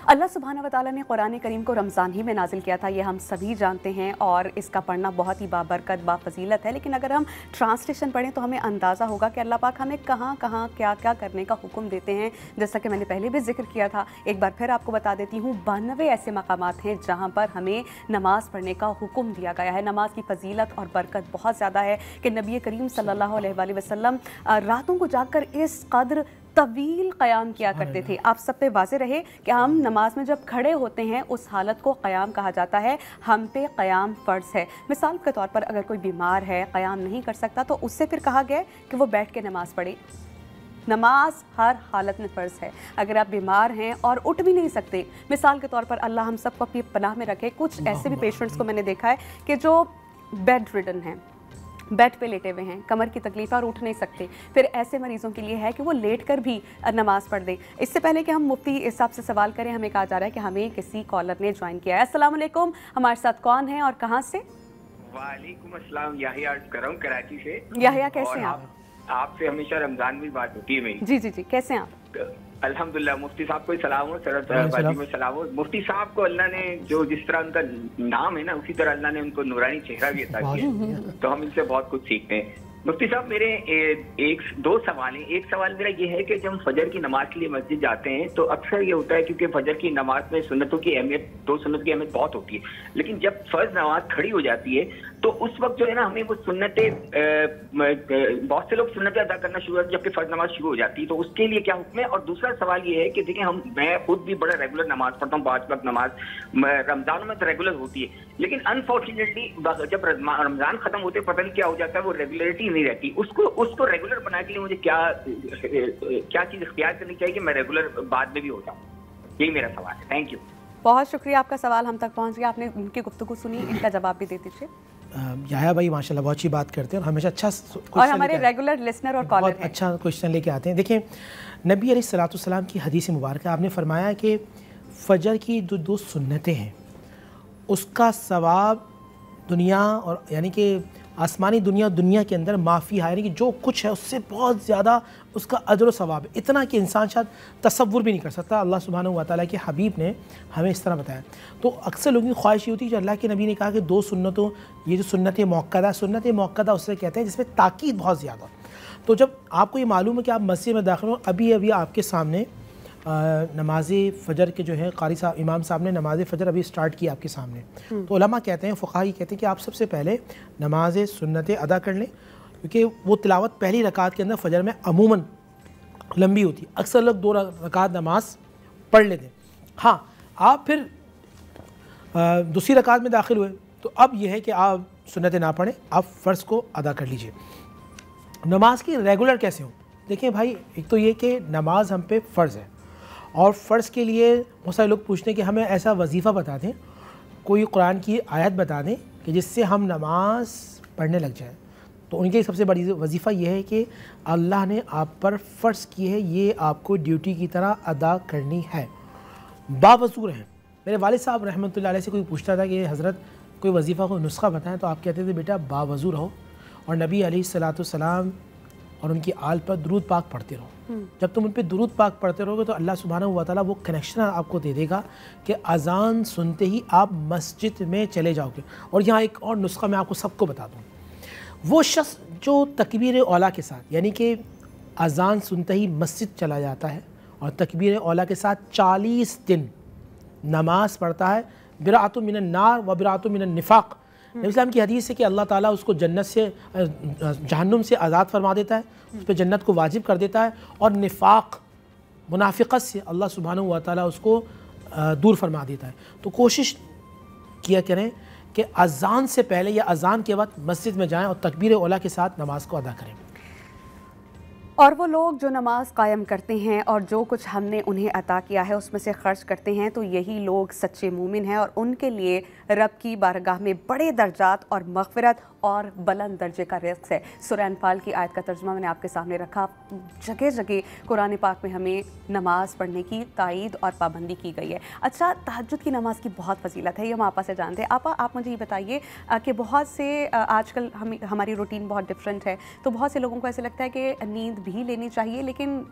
अल्लाह सुब्हानहू व तआला ने कुरान करीम को रमज़ान ही में नाजिल किया था, ये हम सभी जानते हैं और इसका पढ़ना बहुत ही बाबरकत बाफजीलत है। लेकिन अगर हम ट्रांसलेशन पढ़ें तो हमें अंदाज़ा होगा कि अल्लाह पाक हमें कहाँ कहाँ क्या क्या करने का हुक्म देते हैं। जैसा कि मैंने पहले भी जिक्र किया था, एक बार फिर आपको बता देती हूँ, 92 ऐसे मकामात हैं जहाँ पर हमें नमाज़ पढ़ने का हुक्म दिया गया है। नमाज की फजीलत और बरकत बहुत ज़्यादा है कि नबी करीम सल्लल्लाहु अलैहि वसल्लम रातों को जाकर इस कदर तवील क़याम किया करते थे। आप सब पे वाज़े रहे कि हम नमाज में जब खड़े होते हैं उस हालत को क़याम कहा जाता है, हम पे क़याम फ़र्ज़ है। मिसाल के तौर पर अगर कोई बीमार है, क़याम नहीं कर सकता, तो उससे फिर कहा गया कि वो बैठ के नमाज़ पढ़े। नमाज हर हालत में फ़र्ज़ है। अगर आप बीमार हैं और उठ भी नहीं सकते, मिसाल के तौर पर अल्लाह हम सबको अपनी पनाह में रखे, कुछ ऐसे भी पेशेंट्स को मैंने देखा है कि जो बेड रिडन हैं, बेड पे लेटे हुए हैं, कमर की तकलीफ और उठ नहीं सकते, फिर ऐसे मरीज़ों के लिए है कि वो लेट कर भी नमाज़ पढ़ दें। इससे पहले कि हम मुफ्ती साहब से सवाल करें, हमें कहा जा रहा है कि हमें किसी कॉलर ने ज्वाइन किया है। अस्सलाम वालेकुम, हमारे साथ कौन है और कहाँ से? वालेकुम अस्सलाम, याहिया अर्ज़ कर रहा हूं कराची से। याहिया, कैसे हैं आप? आपसे हमेशा रमज़ान में बात होती है मेरी। जी जी जी, कैसे हैं आप? अल्हम्दुलिल्लाह। मुफ्ती साहब को सलाम हो, सरदार में सलाम हो। मुफ्ती साहब को अल्लाह ने जो जिस तरह उनका नाम है ना, उसी तरह अल्लाह ने उनको नूरानी चेहरा भी अता किया, तो हम इनसे बहुत कुछ सीखते हैं। मुफ्ती साहब, मेरे 1-2 सवाल हैं। एक सवाल मेरा ये है कि जब हम फजर की नमाज के लिए मस्जिद जाते हैं तो अक्सर ये होता है क्योंकि फजर की नमाज में सुन्नतों की अहमियत, 2 सुन्नत की अहमियत बहुत होती है, लेकिन जब फर्ज नमाज खड़ी हो जाती है तो उस वक्त जो है ना हमें वो सुन्नतें, बहुत से लोग सुन्नतें अदा करना शुरू करते जबकि फर्ज नमाज शुरू हो जाती है, तो उसके लिए क्या हुक्म है? और दूसरा सवाल ये है कि देखिए मैं खुद भी बड़ा रेगुलर नमाज पढ़ता हूँ, 5 वक्त नमाज रमजान में तो रेगुलर होती है, लेकिन अनफॉर्चुनेटली जब रमजान खत्म होते पता नहीं क्या हो जाता है, वो रेगुलरिटी नहीं रहती। उसको रेगुलर बनाने के लिए मुझे क्या चीज इख्तियार करनी चाहिए कि मैं रेगुलर बाद में भी हो जाऊँ? यही मेरा सवाल है। Thank you. बहुत शुक्रिया, आपका सवाल हम तक पहुंच गया, आपने उनकी गुफ्तगू सुनी, इनका जवाब भी दे दीजिए। याहिया भाई माशाल्लाह बहुत अच्छी बात करते हैं और हमेशा अच्छा, और हमारे रेगुलर लिसनर और कॉलर बहुत अच्छा क्वेश्चन लेके आते हैं। देखिए, नबी अलैहिस्सलाम की हदीस मुबारक आपने फरमाया कि फ़जर की जो 2 सुन्नतें हैं उसका सवाब दुनिया और यानी कि आसमानी दुनिया के अंदर माफ़ी है, यानी कि जो कुछ है उससे बहुत ज़्यादा उसका अजर व सवाब है, इतना कि इंसान शायद तसव्वुर भी नहीं कर सकता। अल्लाह सुब्हानहू व तआला के हबीब ने हमें इस तरह बताया। तो अक्सर लोगों की ख्वाहिश ये होती है कि अल्लाह के नबी ने कहा कि 2 सुन्नतों, ये जो सुन्नत मौक़दा उससे कहते हैं जिसमें ताकीद बहुत ज़्यादा। तो जब आपको ये मालूम है कि आप मस्जिद में दाखिल हो, अभी आपके सामने नमाज फ़जर के जो है कारी साहब, इमाम साहब ने नमाज फ़जर अभी स्टार्ट की आपके सामने, तो उलमा कहते हैं, फ़ुक़हा ये कहते हैं कि आप सबसे पहले नमाज सुन्नतें अदा कर लें, क्योंकि वो तिलावत पहली रकात के अंदर फ़जर में अमूमन लंबी होती है। अक्सर लोग 2 रकात नमाज पढ़ लेते हैं। हाँ, आप फिर दूसरी रकात में दाखिल हुए, तो अब यह है कि आप सुन्नतें ना पढ़ें, आप फ़र्ज़ को अदा कर लीजिए। नमाज की रेगुलर कैसे हो? देखिए भाई, एक तो ये कि नमाज हम पे फ़र्ज़ है, और फ़र्ज़ के लिए बहुत सारे लोग पूछते हैं कि हमें ऐसा वजीफ़ा बता दें, कोई कुरान की आयत बता दें कि जिससे हम नमाज पढ़ने लग जाएं। तो उनके सबसे बड़ी वजीफ़ा ये है कि अल्लाह ने आप पर फ़र्ज़ की है, ये आपको ड्यूटी की तरह अदा करनी है, बावजूद रहें। मेरे वालिद साहब रहमतुल्लाह अलैह से कोई पूछता था कि हज़रत कोई वजीफ़ा को नुस्खा बताएं, तो आप कहते थे बेटा बावजू रहो और नबी अलैहिस्सलाम और उनकी आल पर दुरूद पाक पढ़ते रहो। जब तुम उन पर दुरूद पाक पढ़ते रहोगे तो अल्लाह सुब्हानहू व तआला वो कनेक्शन आपको दे देगा कि अज़ान सुनते ही आप मस्जिद में चले जाओगे। और यहाँ एक और नुस्खा मैं आपको सबको बता दूँ, वो शख्स जो तकबीर औला के साथ, यानी कि अज़ान सुनते ही मस्जिद चला जाता है और तकबीर औला के साथ 40 दिन नमाज पढ़ता है, बिराअतुम मिनन नार व बिराअतुम मिनन निफाक। नबी इस्लाम की हदीस है कि अल्लाह ताला उसको जन्नत से जहन्नुम से आज़ाद फरमा देता है, उस पर जन्नत को वाजिब कर देता है, और निफाक मुनाफिकत से अल्लाह सुब्हानहू व तआला उसको दूर फरमा देता है। तो कोशिश किया करें कि अज़ान से पहले या अज़ान के वक्त मस्जिद में जाएं और तकबीर औला के साथ नमाज को अदा करें। और वो लोग जो नमाज कायम करते हैं और जो कुछ हमने उन्हें अता किया है उसमें से खर्च करते हैं, तो यही लोग सच्चे मूमिन हैं और उनके लिए रब की बारगाह में बड़े दर्जात और मग़फ़िरत और बुलंद दर्जे का रिज़्क़ है। सूरह अनफ़ाल की आयत का तर्जुमा मैंने आपके सामने रखा। जगह जगह कुरान पाक में हमें नमाज पढ़ने की तायीद और पाबंदी की गई है। अच्छा, तहज्जुद की नमाज की बहुत फजीलत है, ये हम आपा से जानते हैं। आप मुझे ये बताइए कि बहुत से आजकल हमारी रूटीन बहुत डिफरेंट है, तो बहुत से लोगों को ऐसे लगता है कि नींद भी लेनी चाहिए, लेकिन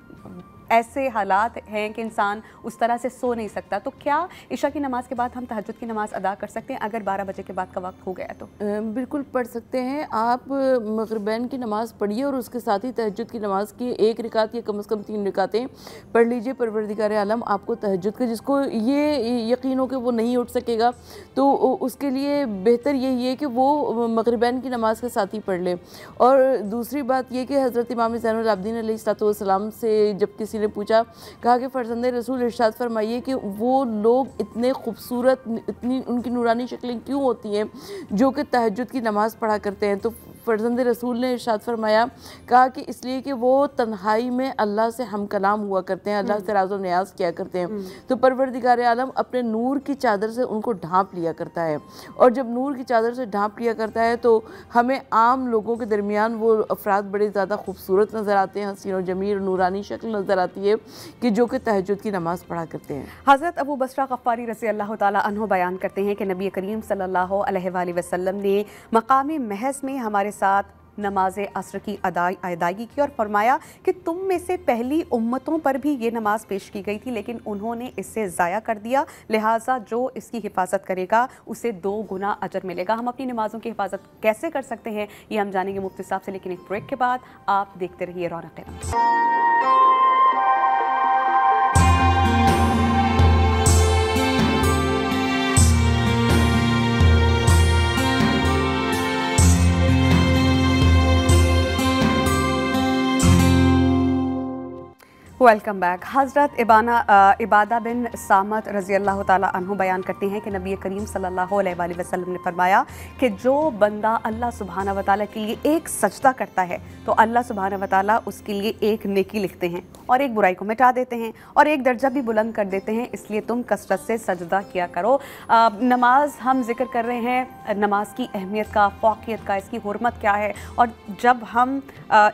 ऐसे हालात हैं कि इंसान उस तरह से सो नहीं सकता। तो क्या इशा की नमाज के बाद हम तहज्जुद की नमाज अदा कर सकते हैं अगर 12 बजे के बाद का वक्त हो गया तो? बिल्कुल पढ़ सकते हैं। आप मग़रिबैन की नमाज़ पढ़िए और उसके साथ ही तहज्जुद की नमाज़ की 1 रकात या कम से कम 3 रकातें पढ़ लीजिए। परवरदिगार आलम आपको तहज्जुद के, जिसको ये यकीन हो कि वो नहीं उठ सकेगा, तो उसके लिए बेहतर यही है कि वो मग़रिबैन की नमाज़ के साथ ही पढ़ ले। और दूसरी बात ये कि हज़रत इमाम ज़ैनुल आबिदीन अलैहिस्सलाम से जब किसी ने पूछा, कहा कि फ़र्ज़ंदे रसूल इरशाद फरमाइए कि वो लोग इतने खूबसूरत, इतनी उनकी नूरानी शक्लें क्यों होती हैं जो कि तहज्जुद की नमाज़ पढ़ा करते हैं? तो फ़र्ज़ंदे रसूल ने इरशाद फरमाया, कहा कि इसलिए कि वो तन्हाई में अल्लाह से हम कलाम हुआ करते हैं, अल्लाह से राज़ व नियाज़ किया करते हैं। तो परवरदिगार आलम अपने नूर की चादर से उनको ढांप लिया करता है, और जब नूर की चादर से ढांप लिया करता है तो हमें आम लोगों के दरमियान वो अफराद बड़े ज़्यादा खूबसूरत नज़र आते हैं, हसीन व जमील नूरानी शक्ल नज़र आती है कि जो कि तहज्जुद की नमाज़ पढ़ा करते हैं। हज़रत अबू बसरा गफ़ारी रज़ी अल्लाह ताला अन्हु बयान करते हैं कि नबी करीम सल्लल्लाहु अलैहि वसल्लम ने मकाम महज़ में हमारे साथ नमाज असर की अदायगी की और फरमाया कि तुम में से पहली उम्मतों पर भी ये नमाज पेश की गई थी, लेकिन उन्होंने इससे ज़ाया कर दिया, लिहाजा जो इसकी हिफाजत करेगा उसे 2 गुना अजर मिलेगा। हम अपनी नमाज़ों की हिफाजत कैसे कर सकते हैं ये हम जानेंगे मुफ्ती साहब से, लेकिन एक ब्रेक के बाद। आप देखते रहिए रौनक। Welcome back. हज़रत इबादा बिन सामत रज़ी अल्लाह ताला अन्हु बयान करते हैं कि नबी करीम सल्लल्लाहु अलैहि वसल्लम ने फरमाया कि जो बंदा अल्लाह सुब्हाना व तआला के लिए एक सजदा करता है तो अल्लाह सुब्हाना व तआला उसके लिए एक नेकी लिखते हैं और एक बुराई को मिटा देते हैं और एक दर्जा भी बुलंद कर देते हैं। इसलिए तुम कसरत से सजदा किया करो। नमाज हम जिक्र कर रहे हैं, नमाज की अहमियत का, फ़ौक़ियत का, इसकी हुर्मत क्या है। और जब हम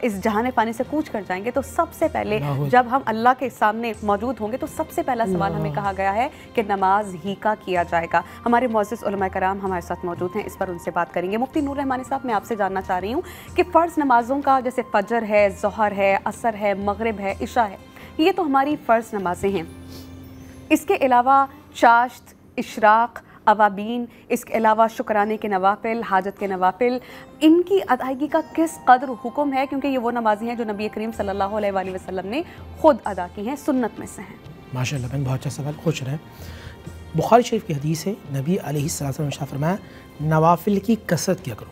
इस जहान फ़ानी से कूच कर जाएंगे तो सबसे पहले जब हम अल्लाह के सामने मौजूद होंगे तो सबसे पहला सवाल हमें कहा गया है कि नमाज ही का किया जाएगा। हमारे मुअज़्ज़िज़ उलमा कराम हमारे साथ मौजूद हैं, इस पर उनसे बात करेंगे। मुफ्ती नूर रहमानी साहब, मैं आपसे जानना चाह रही हूँ कि फ़र्ज़ नमाज़ों का, जैसे फ़जर है, ज़ोहर है, असर है, मगरिब है, इशा है, ये तो हमारी फ़र्ज़ नमाज़ें हैं। इसके अलावा चाश्त, इशराक़, अवाबीन, इसके अलावा शुक्राने के नवाफिल, हाजत के नवाफिल, इनकी अदायगी का किस कदर हुक्म है? क्योंकि ये वो नमाज़ें हैं जो नबी करीम सल्लल्लाहु अलैहि वसल्लम ने खुद अदा की हैं, सुन्नत में से हैं। माशाअल्लाह बहन, बहुत अच्छा सवाल, खुश रहें। बुखारी शरीफ की हदीस है, नबी अलैहिस्सलाम ने फरमाया, नवाफिल की कसरत किया करो।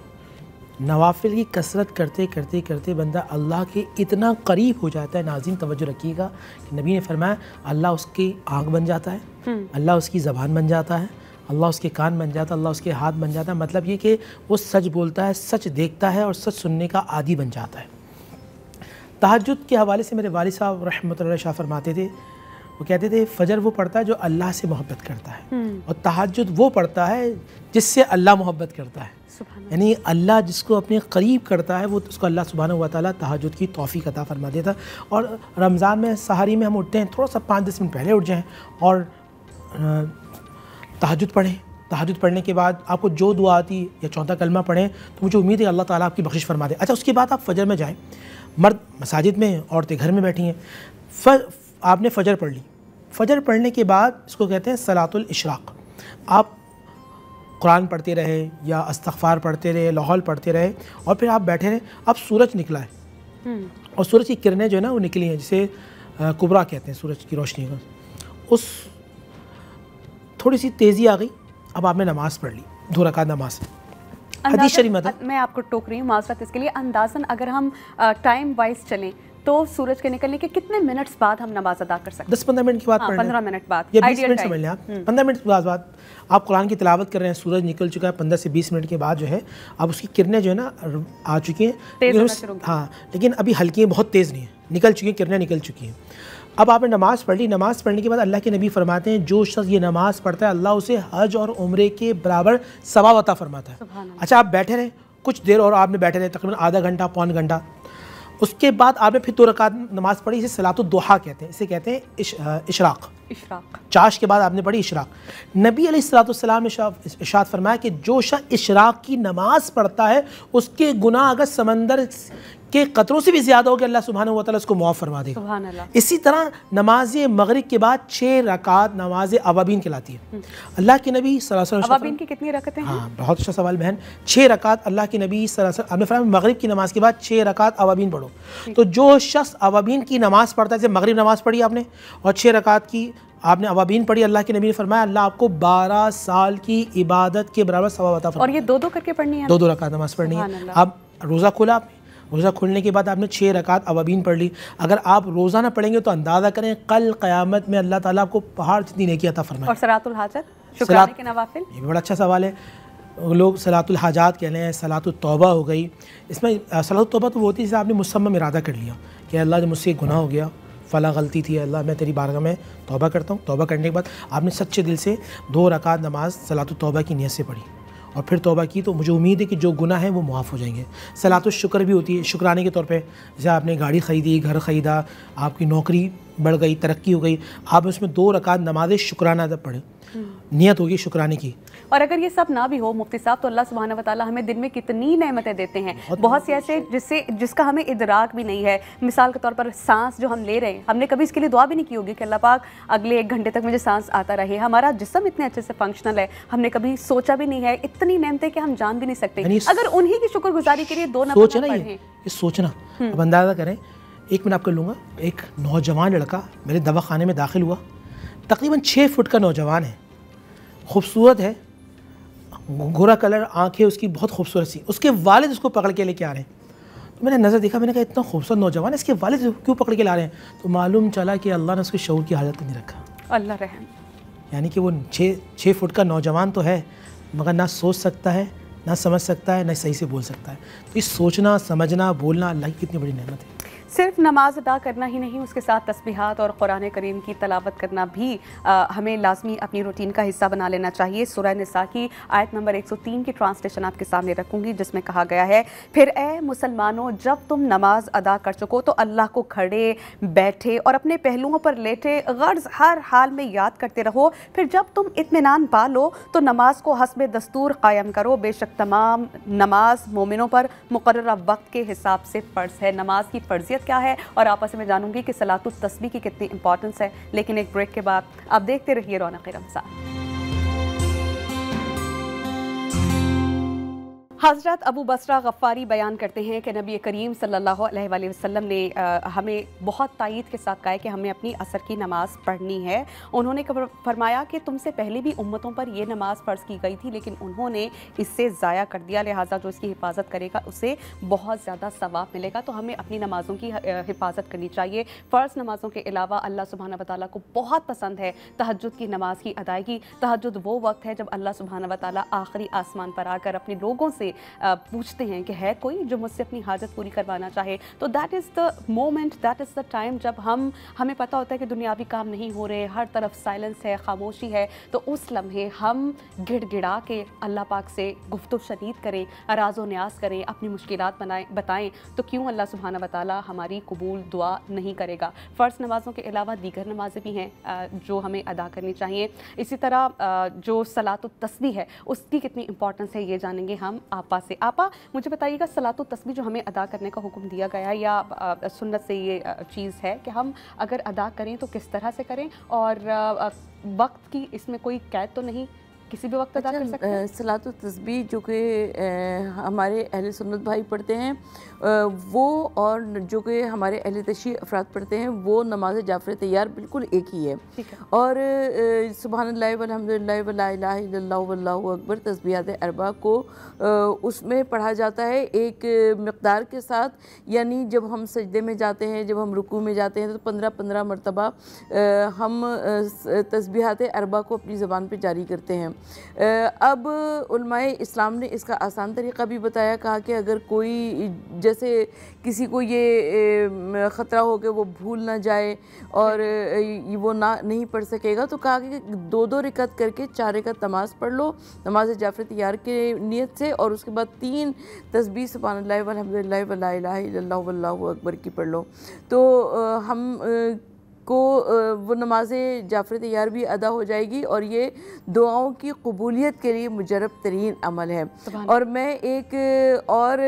नवाफिल की कसरत करते करते करते बंदा अल्लाह के इतना करीब हो जाता है। नाज़रीन तवज्जो रखिएगा कि नबी ने फरमाया, अल्लाह उसकी आँख बन जाता है, अल्लाह उसकी ज़बान बन जाता है, अल्लाह उसके कान बन जाता, अल्लाह उसके हाथ बन जाता। मतलब ये कि वो सच बोलता है, सच देखता है और सच सुनने का आदी बन जाता है। तहज्जुद के हवाले से मेरे वालिद साहब रहमतुल्लाह शाह फरमाते थे, वो कहते थे फ़जर वो पढ़ता है जो अल्लाह से मोहब्बत करता है, और तहज्जुद वो पढ़ता है जिससे अल्लाह मोहब्बत करता है। यानी अल्लाह जिसको अपने करीब करता है वो उसको अल्लाह सुब्हानहू व तआला तहज्जुद की तौफ़ीक़ अता फरमा देता। और रमज़ान में सहरी में हम उठते हैं, थोड़ा सा 5-10 मिनट पहले उठ जाएँ और तहज्जुद पढ़ें। तहज्जुद पढ़ने के बाद आपको जो दुआ आती या चौथा कलमा पढ़ें तो मुझे उम्मीद है अल्लाह ताला आपकी बख्शिश फरमा दे। अच्छा, उसके बाद आप फ़जर में जाएँ, मर्द मसाजिद में, औरतें घर में बैठी हैं। आपने फ़जर पढ़ ली, फ़जर पढ़ने के बाद इसको कहते हैं सलातुल इशराक़। आप कुरान पढ़ते रहे या इस्तग़फ़ार पढ़ते रहे, लौहल पढ़ते रहे और फिर आप बैठे रहे। अब सूरज निकला है और सूरज की किरणें जो है ना वो निकली हैं, जिसे कुबरा कहते हैं सूरज की रोशनी का। उस थोड़ी सी तेज़ी आ गई, अब आपने नमाज़ पढ़ ली, 2 रकात नमाज। हदीस शरीफ में मैं आपको टोक रही हूँ माज़रत इसके लिए, अंदाज़न अगर हम टाइम वाइज चलें तो सूरज के निकलने के कितने मिनट्स बाद हम नमाज अदा कर सकते हैं? 10-15 मिनट के बाद, 15 मिनट बाद या 20 मिनट समझ लें आप। 15 मिनट के बाद आप कुरान की तिलावत कर रहे हैं, सूरज निकल चुका है, 15 से 20 मिनट के बाद जो है अब उसकी किरणें जो है ना आ चुकी हैं, हाँ, लेकिन अभी हल्की हैं, बहुत तेज़ नहीं है, निकल चुकी हैं, किरणें निकल चुकी हैं। अब आपने नमाज़ पढ़ ली। नमाज़ पढ़ने के बाद अल्लाह के नबी फरमाते हैं जो शख्स ये नमाज़ पढ़ता है अल्लाह उसे हज और उम्रे के बराबर सवाब अता फरमाता है। अच्छा, आप बैठे रहे कुछ देर और आपने बैठे रहे तकरीबन आधा घंटा, पौन घंटा, उसके बाद आपने फिर 2 रकात नमाज पढ़ी, इसे सलातुद दुहा कहते हैं, इसे कहते हैं इशराक। चाश के बाद आपने पढ़ी इशराक। नबी अलैहिस्सलाम ने इरशाद फरमाया कि जो शख्स इशराक की नमाज पढ़ता है उसके गुनाह अगर समंदर के कतरों से भी ज़्यादा हो कि अल्लाह सुब्हानहू व तआला उसको मुआफ़ फरमा देगा। इसी तरह नमाज मगरिब के बाद 6 रकात नमाज अवाबीन कहलाती है। अल्लाह के नबी सल्लल्लाहु अलैहि वसल्लम, अवाबीन की कितनी रकातें हैं? हाँ, बहुत अच्छा सवाल बहन। 6 रकात अल्लाह के नबी सल्लल्लाहु अलैहि वसल्लम, आपने फरमाया मगरिब की नमाज के बाद 6 रकात अवाबीन पढ़ो। तो जो शख्स अवाबीन की नमाज़ पढ़ता है, जैसे मगरिब नमाज़ पढ़ी आपने और 6 रकात की आपने अवाबीन पढ़ी, अल्लाह के नबी ने फरमाया अल्लाह आपको 12 साल की इबादत के बराबर सवाब अता फरमाएगा। और ये 2-2 करके पढ़नी है, 2-2 रकात नमाज पढ़नी है। अब रोज़ा खोला आपने, रोज़ा खोलने के बाद आपने 6 रकात अवाबीन पढ़ ली। अगर आप रोज़ाना पढ़ेंगे तो अंदाज़ा करें कल क़यामत में अल्लाह ताला आपको पहाड़ जितनी नेकी अता फरमाएगा। और सलातुल हाजत, शुक्राने के नवाफिल, ये भी बड़ा अच्छा सवाल है। लोग सलातुल हाजात कह रहे हैं, सलातुल तौबा हो गई। इसमें सलातुल तौबा तो वो होती है जैसे आपने मुसम्मम इरादा कर लिया कि अल्लाह जब मुझसे गुनाह हो गया, फ़ला गलती थी, अल्लाह मैं तेरी बारगाह में तौबा करता हूँ। तौबा करने के बाद आपने सच्चे दिल से 2 रकात नमाज सलातुल तौबा की नियत से पढ़ी और फिर तौबा की, तो मुझे उम्मीद है कि जो गुनाह है वो मुआफ़ हो जाएंगे। सलातुल शुक्र भी होती है, शुक्राने के तौर पे, जैसे आपने गाड़ी ख़रीदी, घर ख़रीदा, आपकी नौकरी बढ़ गई, तरक्की हो गई, आप उसमें 2 रकात नमाज शुक्राना पढ़े, नियत होगी शुक्राने की। और अगर ये सब ना भी हो मुफ्ती साहब, तो अल्लाह सुब्हानहू व तआला हमें दिन में कितनी नेमतें देते हैं, बहुत से ऐसे जिसका हमें इदराक भी नहीं है। मिसाल के तौर पर सांस जो हम ले रहे हैं, हमने कभी इसके लिए दुआ भी नहीं की होगी कि अल्लाह पाक अगले 1 घंटे तक मुझे सांस आता रहे। हमारा जिस्म इतने अच्छे से फंक्शनल है, हमने कभी सोचा भी नहीं है, इतनी नेमतें कि हम जान भी नहीं सकते। अगर उन्हीं की शुक्रगुजारी के लिए 2 नफल पढ़ें, ये सोचना, अब अंदाज़ा करें, 1 मिनट आप कर लूँगा, एक नौजवान लड़का मेरे दवाखाने में दाखिल हुआ, तकरीबन 6 फुट का नौजवान है, खूबसूरत है, गोरा कलर, आंखें उसकी बहुत खूबसूरत सी। उसके वालिद उसको पकड़ के लेके आ रहे हैं, तो मैंने नज़र देखा, मैंने कहा इतना खूबसूरत नौजवान है, इसके वालिद क्यों पकड़ के ला रहे हैं? तो मालूम चला कि अल्लाह ने उसके शऊर की हालत नहीं रखा। अल्लाह रहम, यानी कि वो 6 फुट का नौजवान तो है मगर ना सोच सकता है, ना समझ सकता है, ना सही से बोल सकता है। तो इस सोचना, समझना, बोलना अल्लाह की कितनी बड़ी नेमत है। सिर्फ नमाज अदा करना ही नहीं, उसके साथ तस्बीहात और कुरान करीम की तलावत करना भी हमें लाजमी अपनी रूटीन का हिस्सा बना लेना चाहिए। सूरह निसा की आयत नंबर 103 की ट्रांसलेशन आपके सामने रखूंगी, जिसमें कहा गया है, फिर ए मुसलमानों, जब तुम नमाज अदा कर चुको तो अल्लाह को खड़े, बैठे और अपने पहलुओं पर लेटे गर्ज हर हाल में याद करते रहो। फिर जब तुम इत्मीनान पा लो तो नमाज को हस्बे दस्तूर कायम करो। बेशक तमाम नमाज मोमिनों पर मुकर्ररा वक्त के हिसाब से फ़र्ज़ है। नमाज की फ़र्जियत क्या है और आपस में जानूंगी कि सलातुत तस्बीह की कितनी इंपॉर्टेंस है। लेकिन एक ब्रेक के बाद आप देखते रहिए रौनक रमज़ान। हज़रत अबू बसरा गफ़ारी बयान करते हैं कि नबी करीम सल्लल्लाहु अलैहि वसल्लम ने हमें बहुत तायीद के साथ कहा कि हमें अपनी असर की नमाज़ पढ़नी है। उन्होंने फरमाया कि तुमसे पहले भी उम्मतों पर यह नमाज़ फ़र्ज़ की गई थी, लेकिन उन्होंने इससे ज़ाया कर दिया, लिहाजा जो इसकी हिफाजत करेगा उसे बहुत ज़्यादा सवाब मिलेगा। तो हमें अपनी नमाज़ों की हिफाजत करनी चाहिए। फ़र्ज़ नमाज़ों के अलावा अल्लाह सुब्हाना व तआला को बहुत पसंद है तहज्जुद की नमाज़ की अदायगी। तहज्जुद वो वक्त है जब अल्लाह सुब्हाना व तआला आखिरी आसमान पर आकर अपने लोगों से पूछते हैं कि है कोई जो मुझसे अपनी हाजत पूरी करवाना चाहे। तो that is the moment, that is the time जब हमें पता होता है कि दुनियावी काम नहीं हो रहे, हर तरफ साइलेंस है, खामोशी है। तो उस लम्हे हम गिड़गिड़ा के अल्लाह पाक से गुफ्तु शनीद करें, राज़ो न्याज़ करें, अपनी मुश्किलात बताएं, तो क्यों अल्लाह सुब्हाना व तआला हमारी कबूल दुआ नहीं करेगा। फ़र्ज़ नमाज़ों के अलावा दीगर नमाज़ें भी हैं जो हमें अदा करनी चाहिए। इसी तरह जो सलातो तस्बीह है उसकी कितनी इंपॉर्टेंस है ये जानेंगे हम आपा से। आपा, मुझे बताइएगा सलातो तस्बीह जो हमें अदा करने का हुक्म दिया गया है या सुन्नत से ये चीज़ है कि हम अगर अदा करें तो किस तरह से करें, और वक्त की इसमें कोई कैद तो नहीं, किसी भी वक्त अदा कर सकते हैं? सलातो तस्बीह जो कि हमारे अहले सुन्नत भाई पढ़ते हैं वो, और जो कि हमारे अहले तशरीह अफराद पढ़ते हैं वो नमाज जाफ़र तैयार बिल्कुल एक ही है। और सुबहानल्लाह वल्हम्दुलिल्लाह वला इलाहा इल्लल्लाहु वल्लाहु अकबर तस्बीहात अरबा को उसमें पढ़ा जाता है एक मक़दार के साथ। यानी जब हम सजदे में जाते हैं, जब हम रुकू में जाते हैं तो 15-15 मरतबा हम तस्बीहात अरबा को अपनी ज़बान पर जारी करते हैं। अब उलमाए इस्लाम ने इसका आसान तरीक़ा भी बताया, कहा कि अगर कोई जैसे किसी को ये ख़तरा हो कि वो भूल ना जाए और वो नहीं पढ़ सकेगा, तो कहा कि 2-2 रिकत करके 4 रिकत नमाज़ पढ़ लो नमाज जाफ़र तैयार के नियत से, और उसके बाद 3 तस्बीह सुब्हानल्लाह वल्हम्दुलिल्लाह वला इलाहा इल्लल्लाहु वल्लाहु अकबर की पढ़ लो। तो हम को वो नमाज़ जाफ़र तैयार भी अदा हो जाएगी और ये दुआओं की कबूलियत के लिए मुजरब तरीन अमल है। और मैं एक और,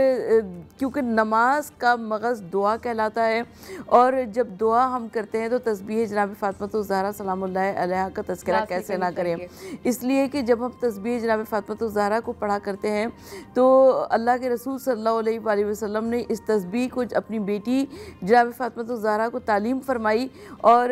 क्योंकि नमाज का मगज़ दुआ कहलाता है, और जब दुआ हम करते हैं तो तस्बीह जनाब फ़ातिमा ज़हरा सलामुल्लाह अलैहा का तज़किरा कैसे ना करें, इसलिए कि जब हम तस्बीह जनाब फ़ातिमा ज़हरा को पढ़ा करते हैं तो अल्लाह के रसूल सल्लल्लाहु अलैहि वसल्लम ने इस तस्बीह को अपनी बेटी जनाब फ़ातिमा ज़हरा को तालीम फरमाई। और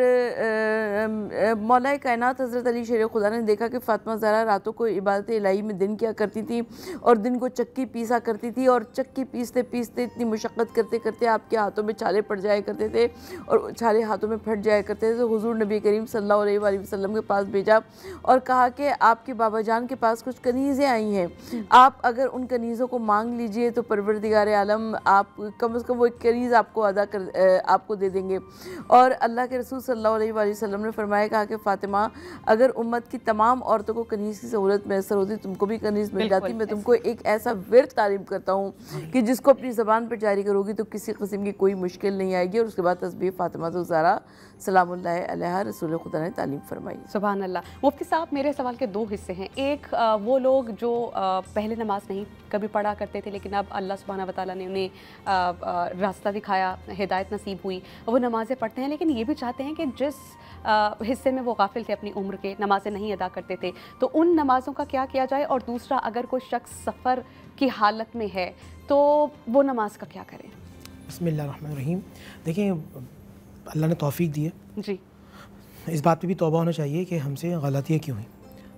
मौलाए कायनात हज़रत अली शेर खुदा ने देखा कि फ़ातिमा ज़हरा रातों को इबादत इलाही में दिन किया करती थी और दिन को चक्की पीसा करती थी, और चक्की पीसते पीसते इतनी मुशक्क़त करते करते आपके हाथों में छाले पड़ जाया करते थे और छाले हाथों में फट जाया करते थे। तो हुज़ूर नबी करीम सल्लल्लाहु अलैहि वसल्लम के पास भेजा और कहा कि आपके बाबा जान के पास कुछ कनीज़ें आई हैं, आप अगर उन कनीज़ों को मांग लीजिए तो परवरदिगार आलम आप कम से कम वो एक कनीज़ आपको दे देंगे। और अल्लाह के रसूल सल्लल्लाहु अलैहि वसल्लम ने फरमाया, कहा कि फ़ातिमा अगर उम्मत की तमाम औरतों को कनीज़ की सहूलत मैसर होती तुमको भी कनीज़ मिल जाती। मैं तुमको एक ऐसा विर्द तालीम करता हूँ कि जिसको अपनी ज़बान पर जारी करोगी तो किसी किस्म की कोई मुश्किल नहीं आएगी। और उसके बाद तस्बीह फ़ातिमा ज़हरा सलामुल्लाह अलैहा रसूल खुदा ने तालीम फरमाई। सुभान अल्लाह। मुफ्ती साहब, मेरे सवाल के 2 हिस्से हैं। एक वो लोग जो पहले नमाज नहीं कभी पढ़ा करते थे, लेकिन अब अल्लाह सुब्हाना व तआला ने उन्हें रास्ता दिखाया, हिदायत नसीब हुई, वो नमाज़ें पढ़ते हैं, लेकिन ये भी चाहते हैं कि जिस हिस्से में वो गाफिल थे अपनी उम्र के, नमाज़ें नहीं अदा करते थे, तो उन नमाज़ों का क्या किया जाए। और दूसरा, अगर कोई शख्स सफ़र की हालत में है तो वो नमाज का क्या करें। बिस्मिल्लाहिर्रहमानिर्रहीम। देखिए, अल्लाह ने तौफीक दी है जी, इस बात पे भी तौबा होना चाहिए कि हमसे गलतियाँ क्यों हुई।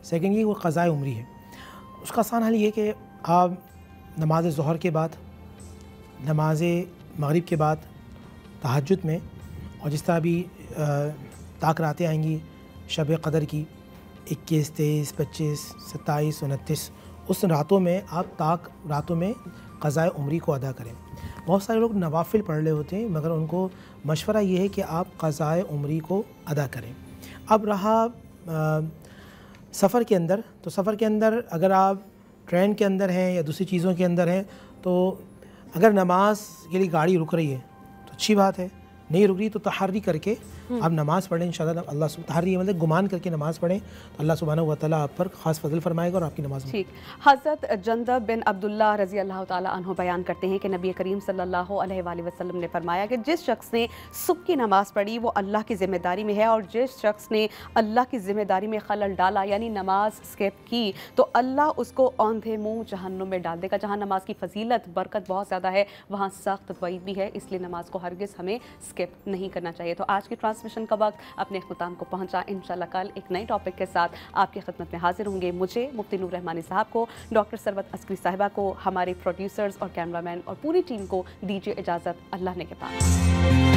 सेकंड, ये वो क़ज़ाए उम्री है, उसका आसान हल ये कि आप नमाज ज़ोहर के बाद, नमाज मगरिब के बाद, तहज्जुद में, और जिस तरह भी ताक रातें आएंगी शब क़दर की 21, 23, 25, 27, 29, उस रातों में आप ताक रातों में क़ज़ाए उम्री को अदा करें। बहुत सारे लोग नवाफिल पढ़ रहे होते हैं, मगर उनको मशवरा ये है कि आप क़ज़ाए उम्री को अदा करें। अब रहा सफ़र के अंदर, तो सफ़र के अंदर अगर आप ट्रेन के अंदर हैं या दूसरी चीज़ों के अंदर हैं, तो अगर नमाज के लिए गाड़ी रुक रही है तो अच्छी बात है, नहीं रुक रही तो तहर्री करके आप नमाज़ पढ़ें इंशाअल्लाह अल्लाह सुबहान मतलब गुमान करके नमाज़ पढ़ें तो अल्लाह सुब्हानहू व तआला आप पर ख़ास फजल फरमाएगा और आपकी नमाज। ठीक। हज़रत जंदब बिन अब्दुल्ला रज़ी अल्लाह ताला अन्हु बयान करते हैं कि नबी करीम सल्लल्लाहु अलैहि वसल्लम ने फरमाया कि जिस शख्स ने सुबह की नमाज़ पढ़ी वो अल्लाह की ज़िम्मेदारी में है, और जिस शख्स ने अल्लाह की ज़िम्मेदारी में खलल डाला यानी नमाज स्किप की तो अल्लाह उसको औंधे मुँह जहन्नुम में डाल देगा। जहाँ नमाज की फजीलत बरकत बहुत ज़्यादा है वहाँ सख्त वईद भी है, इसलिए नमाज को हरगिज़ हमें स्किप नहीं करना चाहिए। तो आज की ट्रांसमिशन का वक्त अपने इख्तिताम को पहुँचा। इंशाल्लाह कल एक नए टॉपिक के साथ आपकी खिदमत में हाजिर होंगे। मुझे मुफ्ती नूर रहमानी साहब को, डॉक्टर सरवत अस्करी साहिबा को, हमारे प्रोड्यूसर्स और कैमरामैन और पूरी टीम को दीजिए इजाज़त। अल्लाह ने के पास।